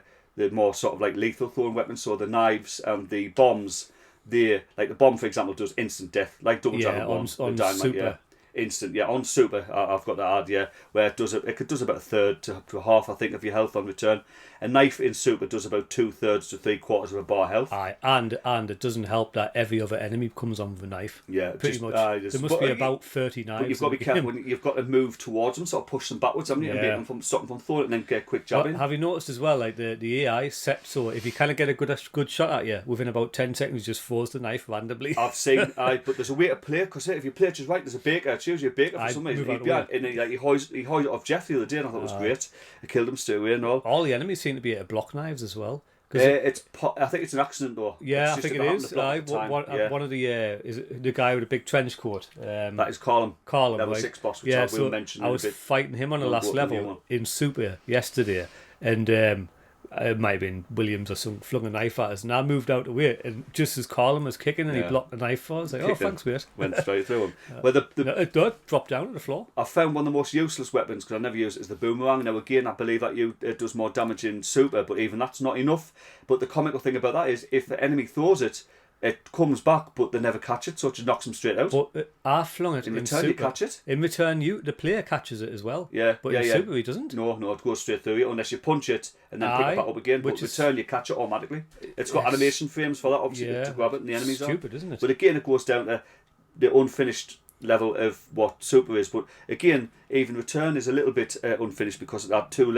more sort of like lethal throwing weapons, so the knives and the bombs. The bomb, for example, does instant death, like Double Dragon 1 on Dynamite, Super. Instant, on Super. I've got that ad, where it does about a third to half, I think, of your health on return. A knife in Super does about 2/3 to 3/4 of a bar health. And it doesn't help that every other enemy comes on with a knife. Yeah, pretty much. There must be about 30 knives. But you've got to be careful. You've got to move towards them, sort of push them backwards, haven't you? And stop them from throwing it, and then get a quick jab in. Have you noticed as well, like the AI set so if you kind of get a good shot at you, within about 10 seconds, just throws the knife randomly. I've seen, but there's a way to play it, because if you play it just right, there's a baker. It's usually a baker for some reason. And he hoisted it off Jeff the other day, and I thought it was great. I killed him straight away and all. All the enemies seem to be able to block knives as well. I think it's an accident though. Yeah, It's I just think if it happened is. to block at the time. One of the is it the guy with a big trench coat. That is Carlin. Level right? 6 boss, which I will mention I in was a bit. fighting him on the We'll last go to the new level one. in Super yesterday, and it might have been Williams or something flung a knife at us, and I moved out of the way, and just as Colin was kicking, and he blocked the knife for us. Like, Kicked him. thanks, mate. Went straight through him. Well, It did drop down to the floor. I found one of the most useless weapons because I never use it, is the boomerang. Now again, I believe that it does more damage in Super, but even that's not enough. But the comical thing about that is, if the enemy throws it, it comes back, but they never catch it, so it just knocks them straight out. But I flung it in in return, Super. you catch it. In return, the player catches it as well. Yeah, but yeah, in yeah. Super he doesn't. No, it goes straight through you unless you punch it and then pick it back up again. But in return, you catch it automatically. It's got animation frames for that, obviously, to grab it, and the enemies stupid, isn't it? But again, it goes down to the unfinished level of what Super is. But again, even Return is a little bit unfinished because it had two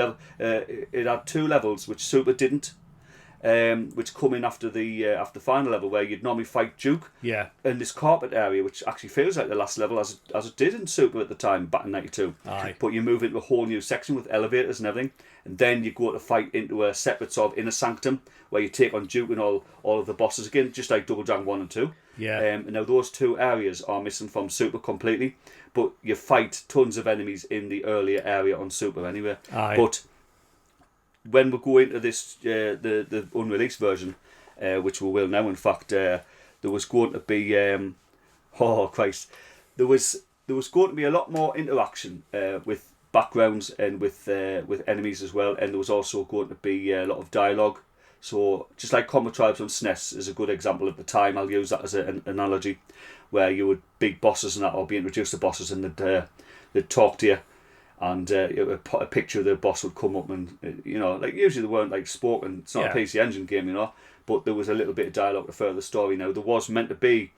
levels which Super didn't. Which come in after the final level, where you'd normally fight Duke. Yeah. In this carpet area, which actually feels like the last level as it did in Super at the time back in '92. Aye. But you move into a whole new section with elevators and everything, and then you go to fight into a separate sort of inner sanctum where you take on Duke and all of the bosses again, just like Double Dragon 1 and 2. Yeah. And now those two areas are missing from Super completely, but you fight tons of enemies in the earlier area on Super anyway. Aye. But when we go into this, the unreleased version, which we will now, in fact, there was going to be, oh Christ, there was going to be a lot more interaction with backgrounds and with enemies as well, and there was also going to be a lot of dialogue. So just like Combat Tribes on SNES is a good example at the time. I'll use that as an analogy, where you would big bosses and that, or be introduced to bosses, and they'd talk to you. And a picture of the boss would come up, and like usually they weren't like spoken. It's not a PC Engine game, but there was a little bit of dialogue to further the story. Now there was meant to be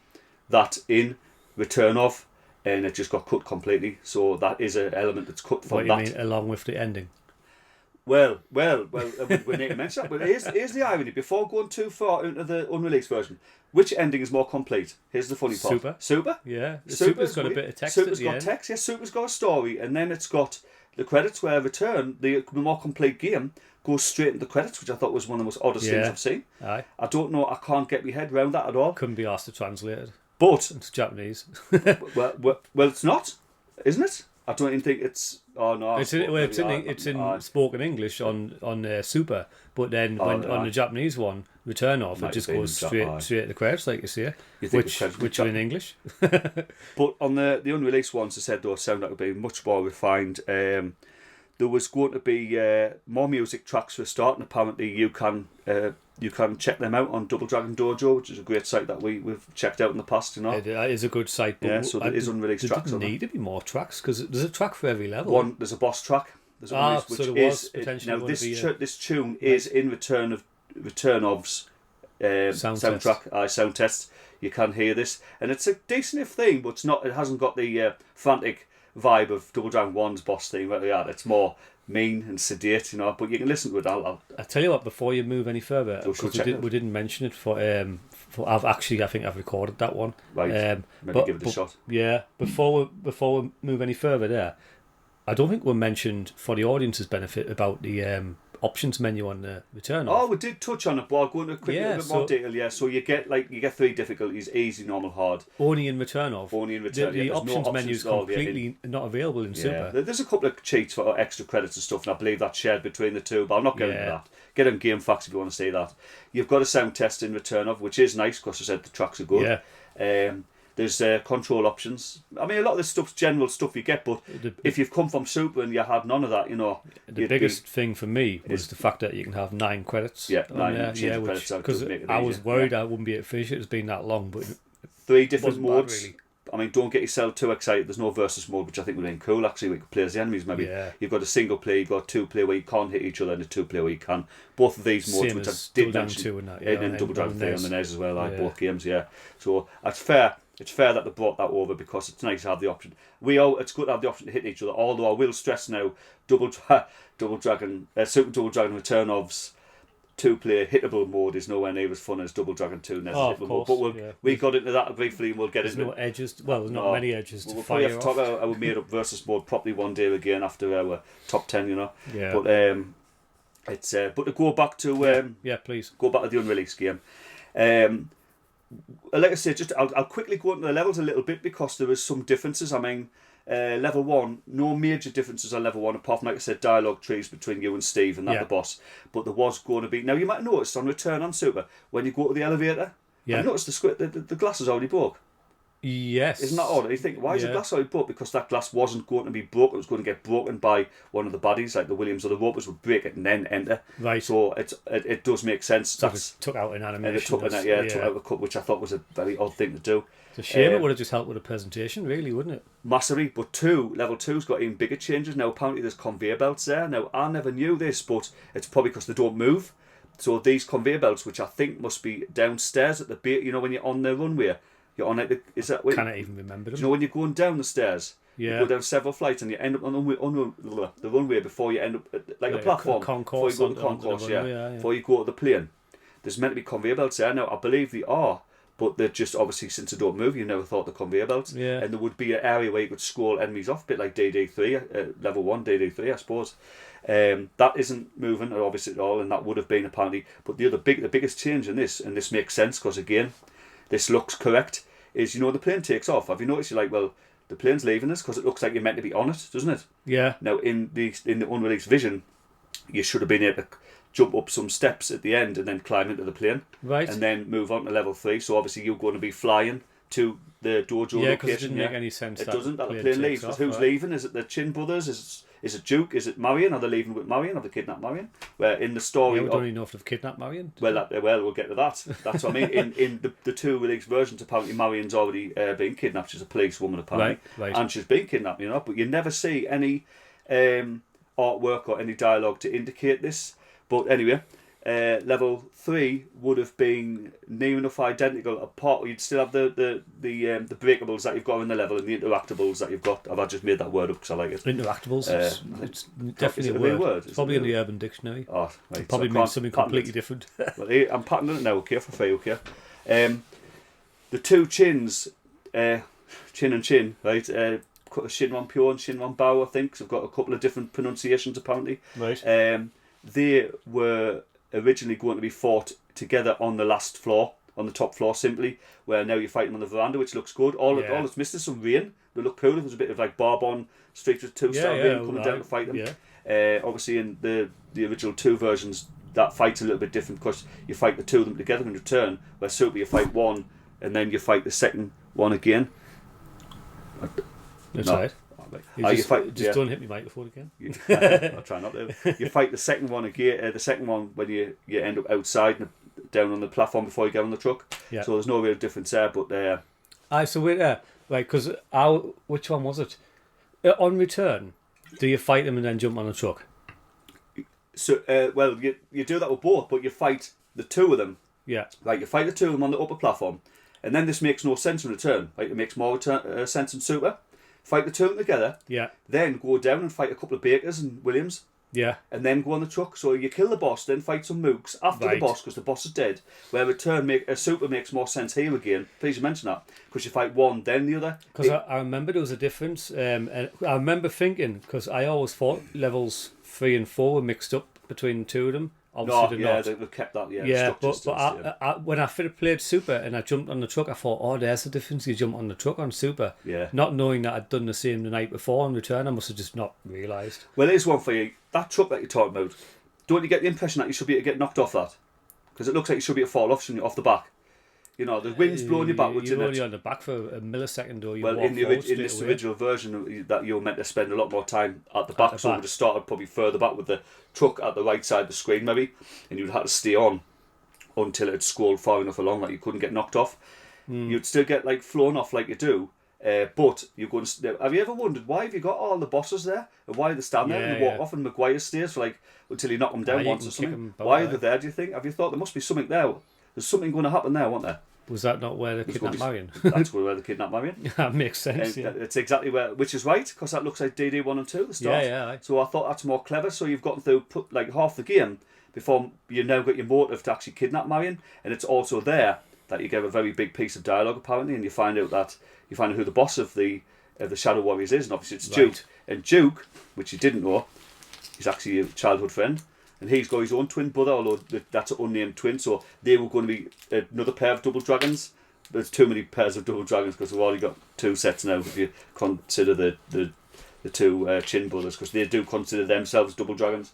that in Return of, and it just got cut completely. So that is an element that's cut from that. What do you mean, along with the ending? Well, we need to mention that. But here's the irony. Before going too far into the unreleased version, which ending is more complete? Here's the funny part. Super? Yeah. Super's got a bit of text Super's at the got end. text, yeah. Super's got a story, and then it's got the credits, where Return, the more complete game, goes straight into the credits, which I thought was one of the most oddest things I've seen. Aye. I don't know, I can't get my head around that at all. Couldn't be asked to translate it. But It's Japanese. well, it's not, isn't it? I don't even think it's. Oh no! It's in spoken English on Super, but then on the Japanese one, Return of, it just goes straight to the credits, like you say, which are in English. But on the unreleased ones, I said those sound like it'd be much more refined. There was going to be more music tracks for a start, and apparently you can check them out on Double Dragon Dojo, which is a great site that we've checked out in the past. It is a good site. But so there is unreleased tracks. There doesn't need to be more tracks, because there's a track for every level. There's a boss track. There's this tune is in Return of's soundtrack, sound test. You can hear this, and it's a decent enough thing, but it's not. It hasn't got the frantic vibe of Double Dragon 1's boss theme. It's more mean and sedate, but you can listen to it. I'll tell you what, before you move any further, because we didn't mention it for I think I've recorded that one. Right. Maybe give it a shot. Yeah. Before we move any further there, I don't think we mentioned, for the audience's benefit, about the options menu on the Return of. Oh, we did touch on it, but I'll go into a bit more detail. Yeah, so you get 3 difficulties: easy, normal, hard. Only in Return of. Only in Return. The options menu is completely not available in Super. There's a couple of cheats for extra credits and stuff, and I believe that's shared between the two. But I'm not getting into that. Get on Game Facts if you want to see that. You've got a sound test in Return of, which is nice because I said the tracks are good. Yeah. There's control options. I mean, a lot of this stuff's general stuff you get, but if you've come from Super and you had none of that, The biggest thing for me was the fact that you can have 9 credits. Yeah, 9 credits. Because I was worried I wouldn't be able to finish it. It's been that long, but 3 different modes. Bad, really. I mean, don't get yourself too excited. There's no versus mode, which I think would be cool. Actually, we could play as the enemies. Maybe you've got a single player, you've got 2 player where you can't hit each other, and a 2 player where you can. Both of these modes, which I did mention, and Double Dragon 3 on the NES as well, both games. Yeah, so that's fair. It's fair that they brought that over because it's nice to have the option. It's good to have the option to hit each other. Although I will stress now, Super Double Dragon Return of's 2-player hittable mode is nowhere near as fun as Double Dragon 2 NES hittable mode. But we got into that briefly, and we'll get into it. Edges. Well, there's not many edges to fire off. We'll probably have to talk our made up versus mode properly one day again after our top 10. Yeah. But It's but to go back to please go back to the unreleased game. Like I say, just I'll quickly go into the levels a little bit because there is some differences. I mean, level 1, no major differences on level 1 apart from, like I said, dialogue trees between you and Steve and that the boss. But there was going to be. Now you might notice on Return on Super when you go to the elevator, I've noticed the glass is already broke. Yes. Isn't that odd? You think, why is the glass already broke? Because that glass wasn't going to be broke. It was going to get broken by one of the baddies, like the Williams or the Ropers would break it and then enter. Right. So it does make sense. So it took out an animation. It took out a cut, which I thought was a very odd thing to do. It's a shame. It would have just helped with the presentation, really, wouldn't it? Massively. But level 2's got even bigger changes. Now, apparently there's conveyor belts there. Now, I never knew this, but it's probably because they don't move. So these conveyor belts, which I think must be downstairs at the base, you know, when you're on the runway, you're on it. Is that? Can't even remember them. Do you know when you're going down the stairs? Yeah. You go down several flights and you end up on the runway before you end up like a platform. Concourse. Before you go to the concourse, before you go to the plane. There's meant to be conveyor belts there. Now, I believe they are, but they're just obviously, since they don't move, you never thought the conveyor belts. Yeah. And there would be an area where you could scroll enemies off, a bit like DD3, level 1, DD3, I suppose. That isn't moving, obviously, at all, and that would have been apparently. But the biggest change in this, and this makes sense because, again, this looks correct, is, you know, the plane takes off. Have you noticed, you're like, well, the plane's leaving us because it looks like you're meant to be on it, doesn't it? Yeah. Now, in the unreleased vision, you should have been able to jump up some steps at the end and then climb into the plane. Right. And then move on to level 3. So obviously you're going to be flying to the dojo location. Yeah, because it didn't make any sense. It doesn't. That the plane leaves. Because who's leaving? Is it the Chin brothers? Is it Duke? Is it Marion? Are they leaving with Marion? Have they kidnapped Marion? Where in the story, we don't even know if they've kidnapped Marion. Well, we'll get to that. That's what I mean. In the two released versions, apparently Marion's already been kidnapped. She's a policewoman, apparently, right. And she's been kidnapped. You know, but you never see any artwork or any dialogue to indicate this. But anyway. Level 3 would have been near enough identical. Apart, you'd still have the breakables that you've got in the level and the interactables that you've got. I've just made that word up because I like it. Interactables. It's definitely a word. It's probably in the Urban Dictionary. Oh, right. It probably means something completely different. Well, I'm patenting it now. Okay, for free. Okay. The two chins, chin and chin, right? Shinron Pure and Shinron Bao, I think. So I've got a couple of different pronunciations apparently. Right. They were originally going to be fought together on the last floor, on the top floor simply, where now you're fighting on the veranda, which looks good. All it's missed is some rain. They look cool. There's a bit of like Barbon Street 2 style rain coming down to fight them. Yeah. Obviously in the original 2 versions, that fight's a little bit different because you fight the 2 of them together in return, where Super you fight one and then you fight the second one again. That's right. Don't hit me microphone again. I'll try not to. You fight the second one again. The second one when you end up outside and down on the platform before you get on the truck. Yeah. So there's no real difference there. But so wait, right? Because which one was it? On return, do you fight them and then jump on the truck? So well, you do that with both, but you fight the 2 of them. Yeah. Like you fight the 2 of them on the upper platform, and then this makes no sense in return. Like it makes more sense in Super. Fight the 2 of them together. Yeah. Then go down and fight a couple of Bakers and Williams. Yeah. And then go on the truck. So you kill the boss, then fight some mooks after the boss because the boss is dead. Where Super makes more sense here again. Please mention that because you fight one, then the other. Because I remember there was a difference. And I remember thinking because I always thought levels 3 and 4 were mixed up between the 2 of them. Obviously they're not. They've kept that. But I, when I played Super and I jumped on the truck, I thought, there's the difference. You jump on the truck on Super. Yeah. Not knowing that I'd done the same the night before on return, I must have just not realised. Well, here's one for you. That truck that you're talking about, don't you get the impression that you should be able to get knocked off that? Because it looks like you should be able to fall off, shouldn't you, off the back? You know, the wind's blowing you backwards. You're only on the back for a millisecond, or you well, walk in this original version, that you're meant to spend a lot more time at the back. So it would have started probably further back with the truck at the right side of the screen, maybe, and you'd have to stay on until it scrolled far enough along that you couldn't get knocked off. You'd still get like flown off like you do, but you're going to. Have you ever wondered why have you got all the bosses there and why they stand there and they walk off and Maguire stays for like until you knock them down once or something? Why are they there? Do you think? Have you thought there must be something there? There's something going to happen there, wasn't there? Was that not where they kidnapped Marion? That's where they kidnapped Marion. That makes sense. Yeah. It's exactly where, which is right, because that looks like DD 1 and 2 at the start. Yeah. So I thought that's more clever. So you've gotten through like half the game before you now got your motive to actually kidnap Marion, and it's also there that you get a very big piece of dialogue apparently, and you find out who the boss of the Shadow Warriors is, and obviously it's Duke. And Duke, which you didn't know, he's actually your childhood friend. and he's got his own twin brother, although that's an unnamed twin, so they were going to be another pair of double dragons. There's too many pairs of double dragons because we've already got 2 sets now if you consider the 2 Chin brothers, because they do consider themselves double dragons.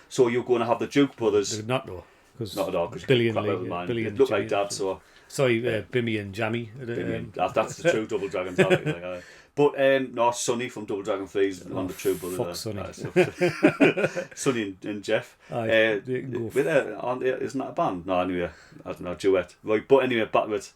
So you're going to have the Duke brothers. They're not though. Not at all, because Billy you and Billy They and look Jimmy, like Dad, so... Sorry, Bimmy and Jammy. That's the true double dragons. But no, Sonny from Double Dragon 3 is one of the true brothers. Sonny. Sonny and Jeff. They can go isn't that a band? No, anyway, I don't know, duet. Right, but anyway, back to it.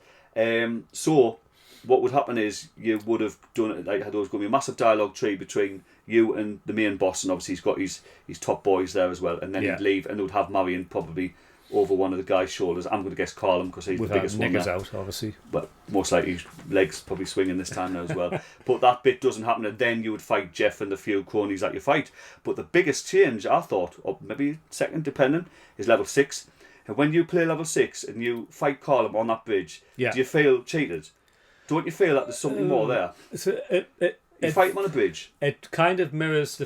So what would happen is you would have done it like there was going to be a massive dialogue tree between you and the main boss, and obviously he's got his top boys there as well, and then he'd leave and would have Marion probably over one of the guy's shoulders. I'm going to guess Carlin because he's the biggest one there. out, obviously. But most likely his legs probably swinging this time now as well. But that bit doesn't happen, and then you would fight Jeff and the few cronies that you fight. But the biggest change, I thought, or maybe second depending, is level 6. And when you play level 6 and you fight Carlin on that bridge, do you feel cheated? Don't you feel that there's something more there? You fight him on a bridge. It kind of mirrors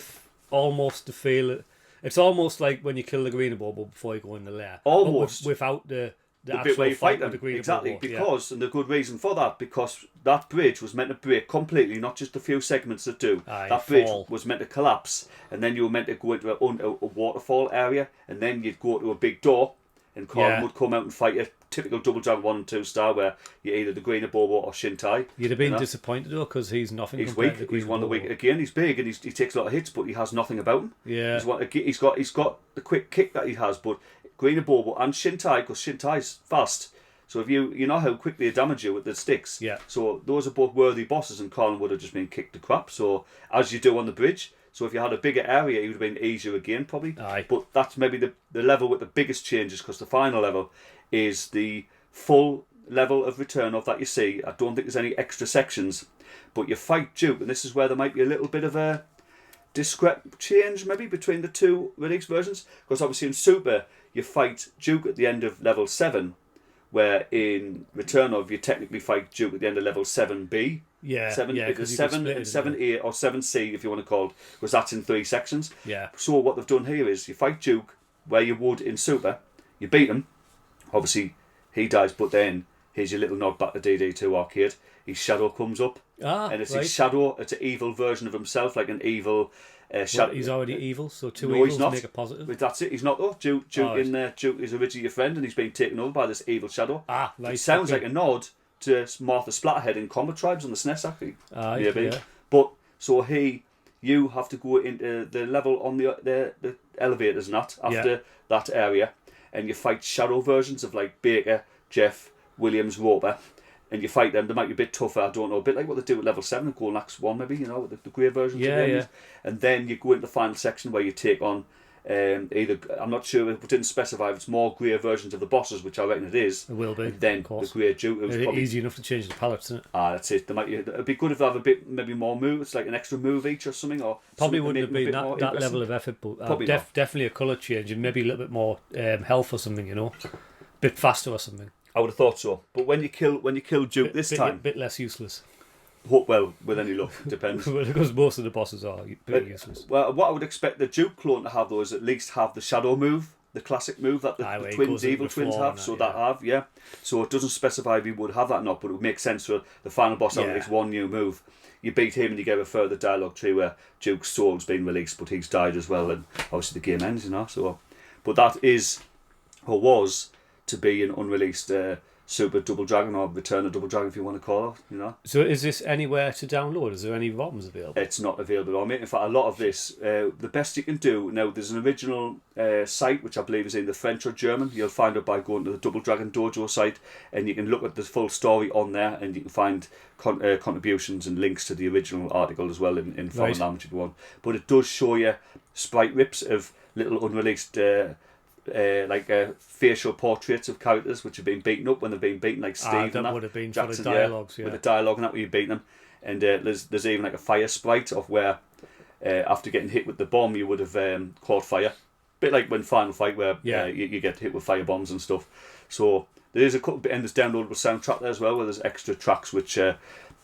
almost the feel. It's almost like when you kill the green bubble before you go in the lair. Almost. Without the actual bit where you fight them. with the green Exactly, bubble. because, and the good reason for that, because that bridge was meant to break completely, not just a few segments that do. That bridge was meant to collapse, and then you were meant to go into a waterfall area, and then you'd go to a big door, and Colin would come out and fight a typical Double Dragon 1 and 2 star, where you're either the Green Bobo or Shintai. You'd have been disappointed though, because he's nothing. He's weak. He's one of the weak. Again, he's big and he takes a lot of hits, but he has nothing about him. Yeah. He's got the quick kick that he has, but Green Bobo and Shintai, because Shintai's fast. So if you know how quickly they damage you with the sticks. Yeah. So those are both worthy bosses, and Colin would have just been kicked to crap. So as you do on the bridge. So if you had a bigger area, it would have been easier again, probably. Aye. But that's maybe the level with the biggest changes, because the final level is the full level of return of that you see. I don't think there's any extra sections, but you fight Duke, and this is where there might be a little bit of a discrete change maybe between the 2 release versions, because obviously in Super you fight Duke at the end of level 7, where in Return of you technically fight Duke at the end of level 7B. Yeah, 7, because 7 and 7A or 7C, if you want to call it, because that's in 3 sections. Yeah. So what they've done here is you fight Duke where you would in Super, you beat him, obviously he dies, but then here's your little nod back to DD2 Arcade. His shadow comes up, and it's his shadow. It's an evil version of himself, like an evil shadow. Well, he's already evil, so 2 evils make a positive. But that's it. He's not though. Duke in there. Duke is originally your friend, and he's been taken over by this evil shadow. It sounds like a nod to Martha Splatterhead in Combat Tribes on the SNES, actually. Maybe. Yeah. But so you have to go into the level on the elevators and that after that area, and you fight shadow versions of like Baker, Jeff, Williams, Roper, and you fight them. They might be a bit tougher, I don't know, a bit like what they do at level 7 and Golden Axe 1 maybe, with the grey versions of the enemies. And then you go into the final section where you take on either, I'm not sure, it didn't specify if it's more grey versions of the bosses, which I reckon it is. It will be. And then the grey Duke. It's probably easy enough to change the palettes, isn't it? That's it. It'd be good if they have a bit, maybe more moves, like an extra move each or something. Or probably something wouldn't have been that level of effort, but definitely a colour change and maybe a little bit more health or something, a bit faster or something. I would have thought so. But when you kill Duke this time, a bit less useless. Well, with any luck, depends. Because most of the bosses are pretty useless. Well, what I would expect the Duke clone to have, though, is at least have the shadow move, the classic move that the evil twins have. So it doesn't specify if he would have that or not, but it would make sense for the final boss to have at least one new move. You beat him and you get a further dialogue tree where Duke's sword's been released, but he's died as well, and obviously the game ends, So, but that is, or was, to be an unreleased Super Double Dragon, or Return of Double Dragon, if you want to call it, So is this anywhere to download? Is there any ROMs available? It's not available on it. In fact, a lot of this, the best you can do, now there's an original site, which I believe is in the French or German. You'll find it by going to the Double Dragon Dojo site, and you can look at the full story on there, and you can find contributions and links to the original article as well in foreign language if you want. But it does show you sprite rips of little unreleased facial portraits of characters which have been beaten up when they've been beaten, like Steve. That would have been Jackson, for the dialogues, with the dialogue and that, where you beat them. And there's even like a fire sprite of where after getting hit with the bomb you would have caught fire, bit like when Final Fight, where you get hit with fire bombs and stuff. So there is a couple, and there's downloadable soundtrack there as well, where there's extra tracks which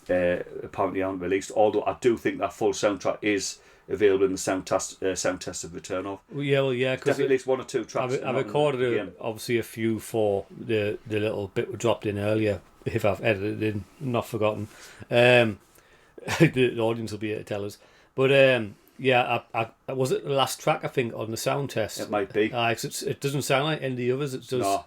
apparently aren't released. Although I do think that full soundtrack is available in the sound test of Return of. Well, yeah, because Definitely at least 1 or 2 tracks. I recorded obviously a few for the little bit we dropped in earlier. If I've edited it in, not forgotten. The audience will be able to tell us. But yeah, I was it the last track I think on the sound test. It might be. It doesn't sound like any of the others.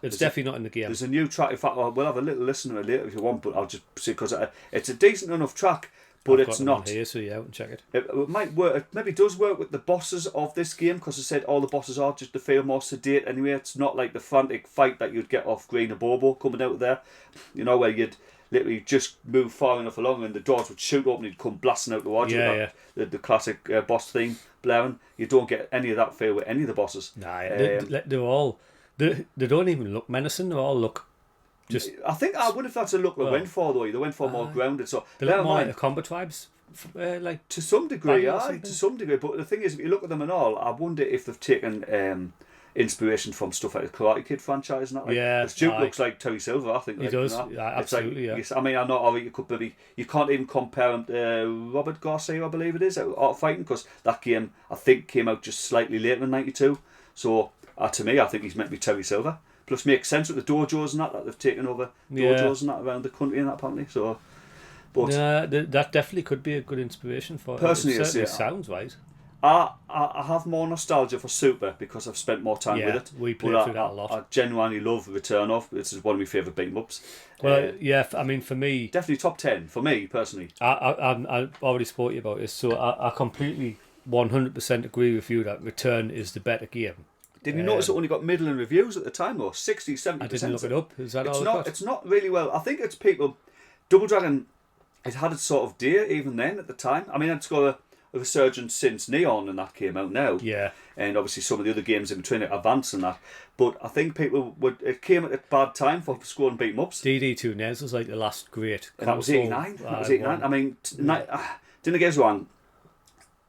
It's definitely not in the game. There's a new track. In fact, we'll have a little listen to it later if you want. But I'll just say because it's a decent enough track. But I've it's got not here, so yeah, I can check it. It might work. It maybe does work with the bosses of this game because I said all the bosses are just to feel more sedate. Anyway, it's not like the frantic fight that you'd get off Green Abobo coming out of there. You know, where you'd literally just move far enough along and the doors would shoot open and you'd come blasting out towards you. The classic boss theme blaring. You don't get any of that feel with any of the bosses. Nah, they're all. They don't even look menacing. They all look. I think I wonder if that's a look they went for though. They went for more grounded. So they look more like the combat tribes, like to some degree, to some degree. But the thing is, if you look at them and all, I wonder if they've taken inspiration from stuff like the Karate Kid franchise and that. Like, yeah, the Duke looks like Terry Silver. I think he does. Yeah, absolutely. I mean, I know you could maybe you can't even compare him to Robert Garcia, I believe it is, Art of Fighting, because that game I think came out just slightly later in '92. So to me, I think he's meant to be Terry Silver. Plus, makes sense with the dojos and that they've taken over dojos and that around the country and that apparently. So, but that definitely could be a good inspiration for. Personally, it certainly sounds right. I have more nostalgia for Super because I've spent more time with it. We played through that a lot. I genuinely love Return of. This is one of my favourite beat 'em ups. Well, yeah, I mean for me, definitely top 10 for me personally. I already spoke to you about this, so I completely 100% agree with you that Return is the better game. Did you notice it only got middling reviews at the time though? 60, 70%. I didn't look it up. Is that it's not really well. I think it's people. Double Dragon, it had its sort of day even then at the time. I mean, it's got a resurgence since Neon and that came out now. Yeah. And obviously some of the other games in between it, Advance and that. But I think people it came at a bad time for scoring beat 'em ups. DD2 NES was like the last great. And that was 89. I mean, didn't get us wrong.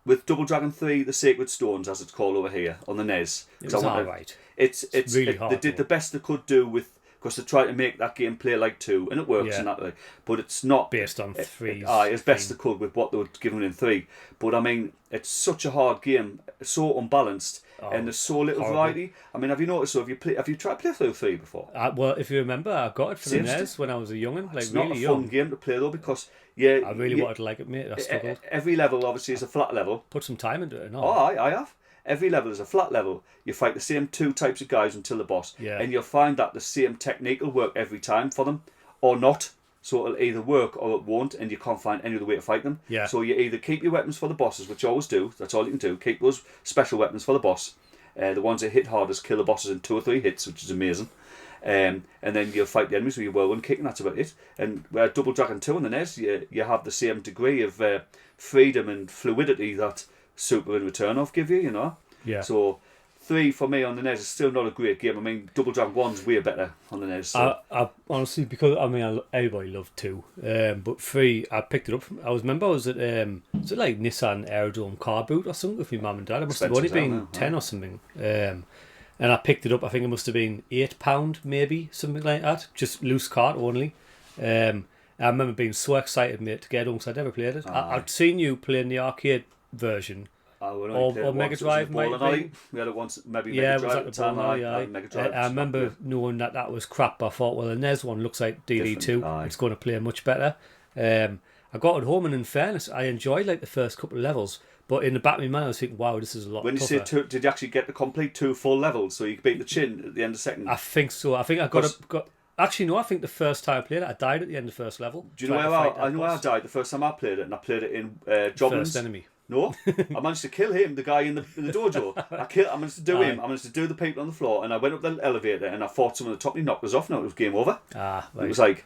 With Double Dragon 3, The Sacred Stones, as it's called over here, on the NES. It was alright. It's really hard. They did the best they could do with, because they tried to make that game play like 2, and it works in that way. But it's not based on 3. It's best they could with what they were given in 3. But I mean, it's such a hard game, so unbalanced, and there's so little variety. I mean, have you noticed? So have you tried to play through 3 before? Well, if you remember, I got it for the NES when I was a young'un. Like, it's really not a young. fun game to play though, because I really wanted to like it, mate. I struggled. Every level obviously is a flat level. Put some time into it. No. I have. Every level is a flat level. You fight the same 2 types of guys until the boss, and you'll find that the same technique will work every time for them, or not. So it'll either work or it won't, and you can't find any other way to fight them. Yeah. So you either keep your weapons for the bosses, which you always do. That's all you can do. Keep those special weapons for the boss. The ones that hit hardest kill the bosses in 2 or 3 hits, which is amazing. And then you'll fight the enemies with your whirlwind kick, and that's about it. And where Double Dragon 2 on the NES, you have the same degree of freedom and fluidity that Super and Return of give you, you know? Yeah. So 3 for me on the NES is still not a great game. I mean, Double Dragon 1's way better on the NES. So. I honestly, because I mean, everybody loved 2, but 3, I picked it up. I was at was it like Nissan Aerodrome car boot or something with my mum and dad? It must have only been 10 or something. And I picked it up. I think it must have been £8, maybe something like that. Just loose cart only. I remember being so excited, mate, to get home because I'd never played it. I'd seen you playing the arcade version. Or Mega Drive, maybe. We had it once, maybe Mega Drive at the time. Mega Drive. I remember knowing that was crap. I thought, well, the NES one looks like DD2. It's going to play much better. I got it home, and in fairness, I enjoyed like the first couple of levels. But in the back of my mind, I was thinking, wow, this is a lot tougher. When you say 2, did you actually get the complete 2 full levels so you could beat the chin at the end of second? I think so. I think I got. Actually, no, I think the first time I played it, I died at the end of the first level. Do you know where I died the first time I played it? And I played it in Joblin's. First enemy. No, I managed to kill him, the guy in the dojo. I managed to do him. I managed to do the people on the floor, and I went up the elevator and I fought someone at the top, and he knocked us off. No, it was game over. Right. It was like,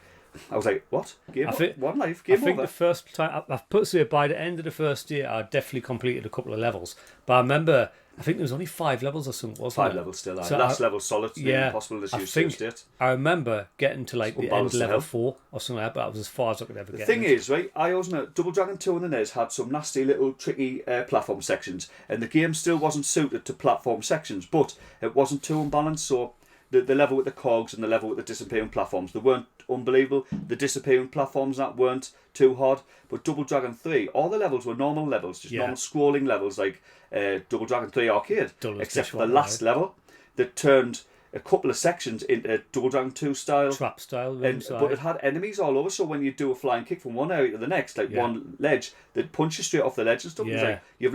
I was like, what? Game over? One life, game over. I think the first time, I've put it so by the end of the first year, I definitely completed a couple of levels. But I remember, I think there was only 5 levels or something, wasn't 5 levels still. So last level solid, impossible to use. I remember getting to like the end level 4 or something like that, but that was as far as I could ever get. The thing is, right, I always know Double Dragon 2 on the NES had some nasty little tricky platform sections, and the game still wasn't suited to platform sections, but it wasn't too unbalanced, so the level with the cogs and the level with the disappearing platforms, they weren't unbelievable. The disappearing platforms that weren't too hard. But Double Dragon 3, all the levels were normal levels, just normal scrolling levels like Double Dragon 3 Arcade, except for the last level that turned a couple of sections into Double Dragon 2 style. Trap style. But it had enemies all over, so when you do a flying kick from one area to the next, like one ledge, they'd punch you straight off the ledge and stuff. It's like, you've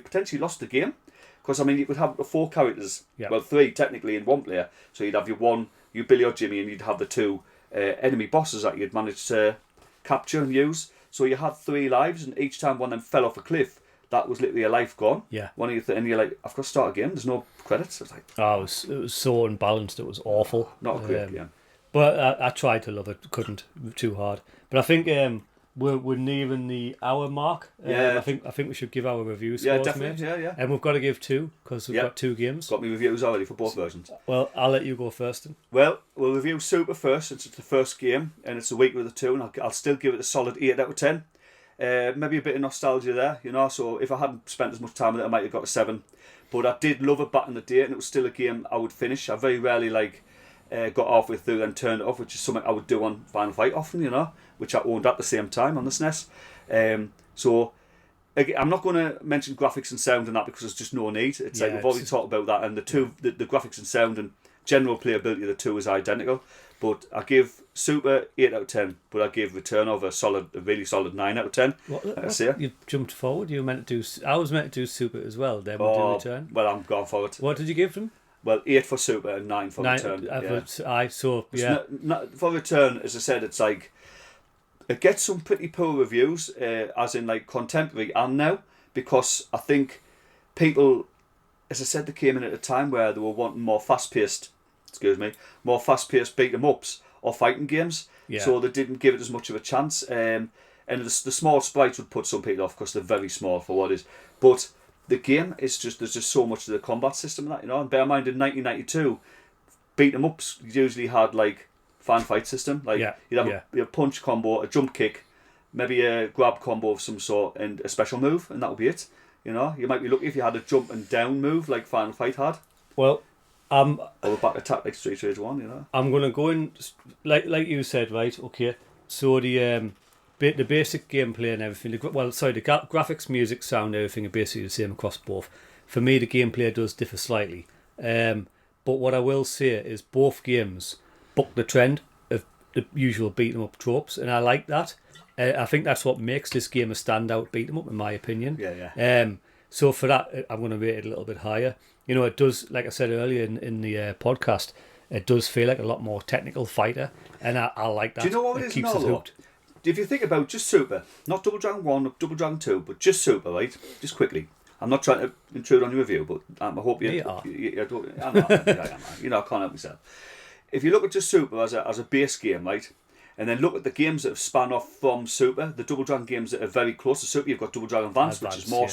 potentially lost the game. Because, I mean, you could have 4 characters, well, 3 technically in one player. So you'd have you Billy or Jimmy, and you'd have the 2 enemy bosses that you'd managed to capture and use. So you had 3 lives, and each time one of them fell off a cliff, that was literally a life gone. Yeah. One of you and you're like, I've got to start again. There's no credits. It's like, it was so unbalanced. It was awful. Not a great game. But I tried to love it. Couldn't. Too hard. But I think we're nearing the hour mark. I think we should give our reviews. Yeah, definitely. Mate. Yeah. And we've got to give 2 because we've got 2 games. Got me reviews already for both versions. Well, I'll let you go first then. Well, we'll review Super first since it's the first game and it's a week with the 2, and I'll still give it a solid 8 out of 10. Maybe a bit of nostalgia there, you know. So if I hadn't spent as much time with it, I might have got a 7. But I did love it back in the day, and it was still a game I would finish. I very rarely got halfway through and turned it off, which is something I would do on Final Fight often, you know, which I owned at the same time on the SNES. So again, I'm not going to mention graphics and sound and that because there's just no need. It's like we've already talked about that, and the graphics and sound and general playability of the 2 is identical. But I give Super 8 out of 10, but I give Return of a really solid 9 out of 10. What? You jumped forward. I was meant to do Super as well. Then we'll do Return. Well, I'm going forward. What did you give them? Well, 8 for Super and 9 for Return. For Return, as I said, it's like it gets some pretty poor reviews, as in like contemporary and now, because I think people, as I said, they came in at a time where they were wanting more fast-paced beat 'em ups or fighting games. So they didn't give it as much of a chance. And the small sprites would put some people off because they're very small for what it is. But the game is there's just so much to the combat system that, you know. And bear in mind, in 1992, beat 'em ups usually had like fan fight system. Like you'd have a punch combo, a jump kick, maybe a grab combo of some sort, and a special move, and that would be it. You know, you might be lucky if you had a jump and down move like Final Fight had. Well, or a back attack like Street Rage 1, you know. I'm gonna go in like you said, right? Okay, so the basic gameplay and everything. The graphics, music, sound, everything are basically the same across both. For me, the gameplay does differ slightly. But what I will say is both games buck the trend of the usual beat 'em up tropes, and I like that. I think that's what makes this game a standout beat 'em up, in my opinion. So for that, I'm going to rate it a little bit higher. You know, it does, like I said earlier in the podcast, it does feel like a lot more technical fighter, and I like that. Do you know what it is keeps now, us hooked. If you think about just Super, not Double Dragon 1 or Double Dragon 2, but just Super, right? Just quickly. I'm not trying to intrude on your review, but I hope you... I can't help myself. If you look at just Super as a base game, right? And then look at the games that have spun off from Super, the Double Dragon games that are very close to Super. You've got Double Dragon Advance, which is more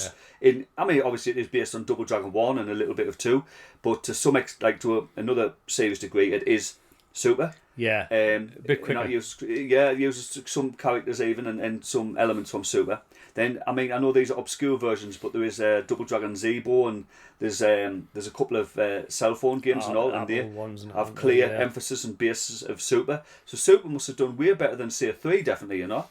obviously it is based on Double Dragon 1 and a little bit of 2, but to some extent, to another serious degree, it is Super. A bit quicker. It uses some characters even and some elements from Super. Then, I mean, I know these are obscure versions, but there is Double Dragon Zebo, and there's a couple of cell phone games and all, and they have clear emphasis and bases of Super. So Super must have done way better than, say, 3, definitely, you know.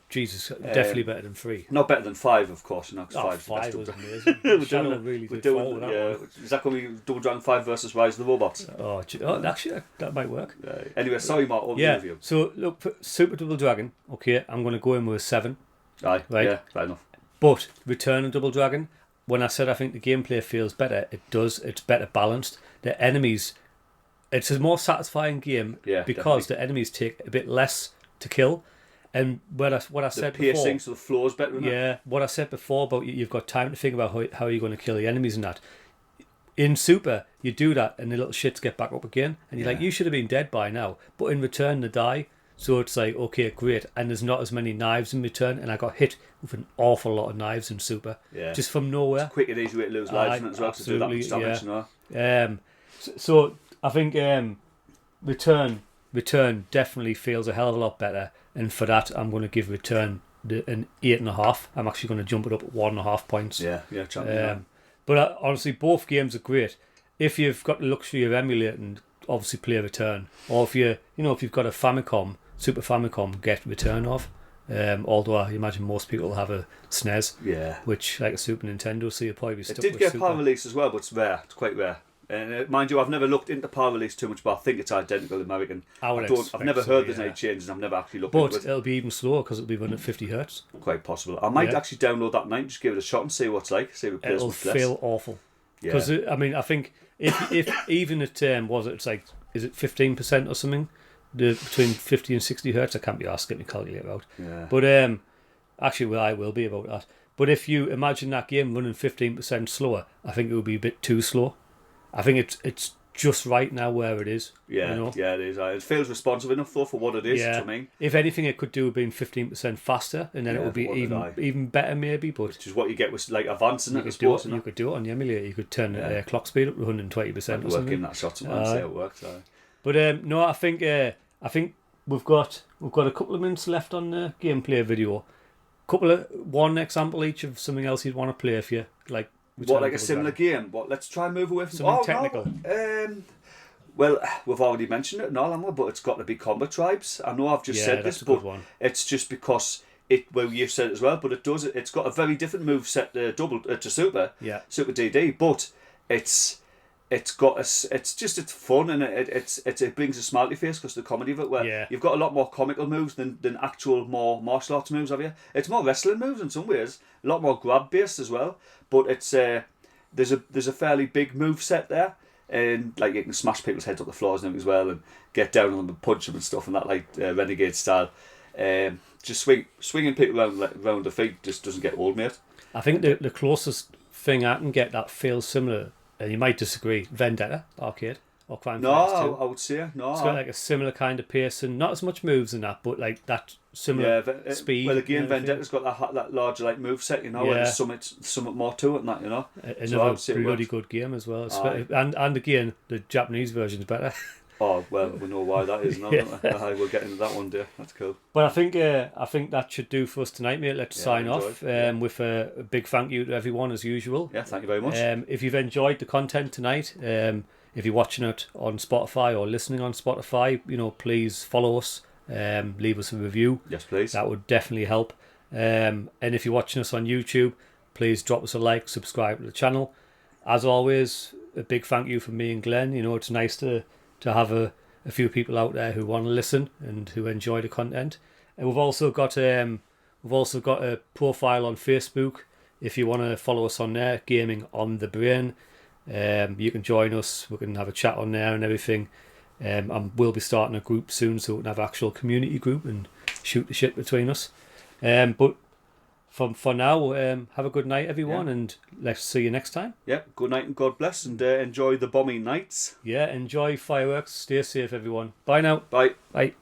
Jesus, definitely better than 3. Not better than 5, of course, you know, because 5 was amazing. Shadow really did fall with that one. Is that going to be Double Dragon 5 versus Rise of the Robots? Actually, that might work. Anyway, sorry, Mark, over the review. So, look, for Super Double Dragon, okay, I'm going to go in with a 7. Aye, right? Yeah, fair enough. But Return of Double Dragon, when I said I think the gameplay feels better, it does. It's better balanced. The enemies, it's a more satisfying game because the enemies take a bit less to kill. And what I said before, the piercing, so the floor's better. What I said before about you've got time to think about how you're going to kill the enemies and that. In Super, you do that and the little shits get back up again, and you're like, you should have been dead by now. But in Return, they die. So it's like, okay, great. And there's not as many knives in Return, and I got hit with an awful lot of knives in Super. Just from nowhere. It's a quick and easy way to lose lives as well, to do that much damage, you know. So I think Return definitely feels a hell of a lot better, and for that I'm going to give Return an 8.5. I'm actually going to jump it up 1.5 points. But honestly, both games are great. If you've got the luxury of emulating obviously play return, or if if you've got a Famicom, Super Famicom, get return of. Although I imagine most people have a SNES, which like a Super Nintendo, so you'll probably be stuck with It did get Super. PAL release as well, but it's rare. It's quite rare. And mind you, I've never looked into PAL release too much, but I think it's identical American. I've never heard there's any changes. I've never actually looked into it. But it'll be even slower because it'll be running at 50 hertz. Quite possible. I might actually download that night, just give it a shot and see what it's like. See if it plays It'll much less. feel awful. Because I mean, I think if even at it's like, is it 15% or something? Between 50 and 60 hertz. I can't be asked to get my calculator out. Yeah. But actually, I will be about that. But if you imagine that game running 15% slower, I think it would be a bit too slow. I think it's just right now where it is. Yeah, yeah, it is. It feels responsive enough though for what it is. Yeah. I mean, if anything, it could do with being 15% faster, and then it would be even better maybe. But which is what you get with like advancing it. You could do it on the emulator. You could turn clock speed up to 120% or something. Work in that shot sometimes. See how it works. But no, I think we've got a couple of minutes left on the gameplay video. One example each of something else you'd want to play if you like. What, like a similar game? What? Let's try and move away from something technical. No. Well, we've already mentioned it, but it's got to be Combat Tribes. I know I've just said this, but it's just because you've said it as well. But it's got a very different move set to Super DD, but it's fun and it brings a smiley face because the comedy of it. Where you've got a lot more comical moves than actual more martial arts moves, have you? It's more wrestling moves in some ways, a lot more grab based as well. But it's there's a fairly big move set there, and like you can smash people's heads up the floors and everything as well, and get down on them and punch them and stuff, and that like renegade style. Just swinging people around the feet just doesn't get old, mate. I think the closest thing I can get that feels similar, and you might disagree, Vendetta arcade or Crime Fighters 2. I would say no. It's got like a similar kind of pace and not as much moves in that, but like that similar speed. Well, again, Vendetta's got that larger like move set, and there's something more to it than that, Another bloody good game as well. And again, the Japanese version is better. Oh well, we know why that is. We'll get into that one day. That's cool. But I think that should do for us tonight, mate. Let's sign off with a big thank you to everyone as usual. Yeah, thank you very much. If you've enjoyed the content tonight, if you're watching it on Spotify or listening on Spotify, please follow us. Leave us a review. Yes, please. That would definitely help. And if you're watching us on YouTube, please drop us a like, subscribe to the channel. As always, a big thank you from me and Glenn. It's nice to have a few people out there who want to listen and who enjoy the content. And we've also got a profile on Facebook. If you want to follow us on there, Gaming on the Brain, you can join us. We can have a chat on there and everything. And we'll be starting a group soon, so we can have an actual community group and shoot the shit between us. But for now, have a good night, everyone, and let's see you next time. Yeah, good night and God bless, and enjoy the bombing nights. Yeah, enjoy fireworks. Stay safe, everyone. Bye now. Bye. Bye.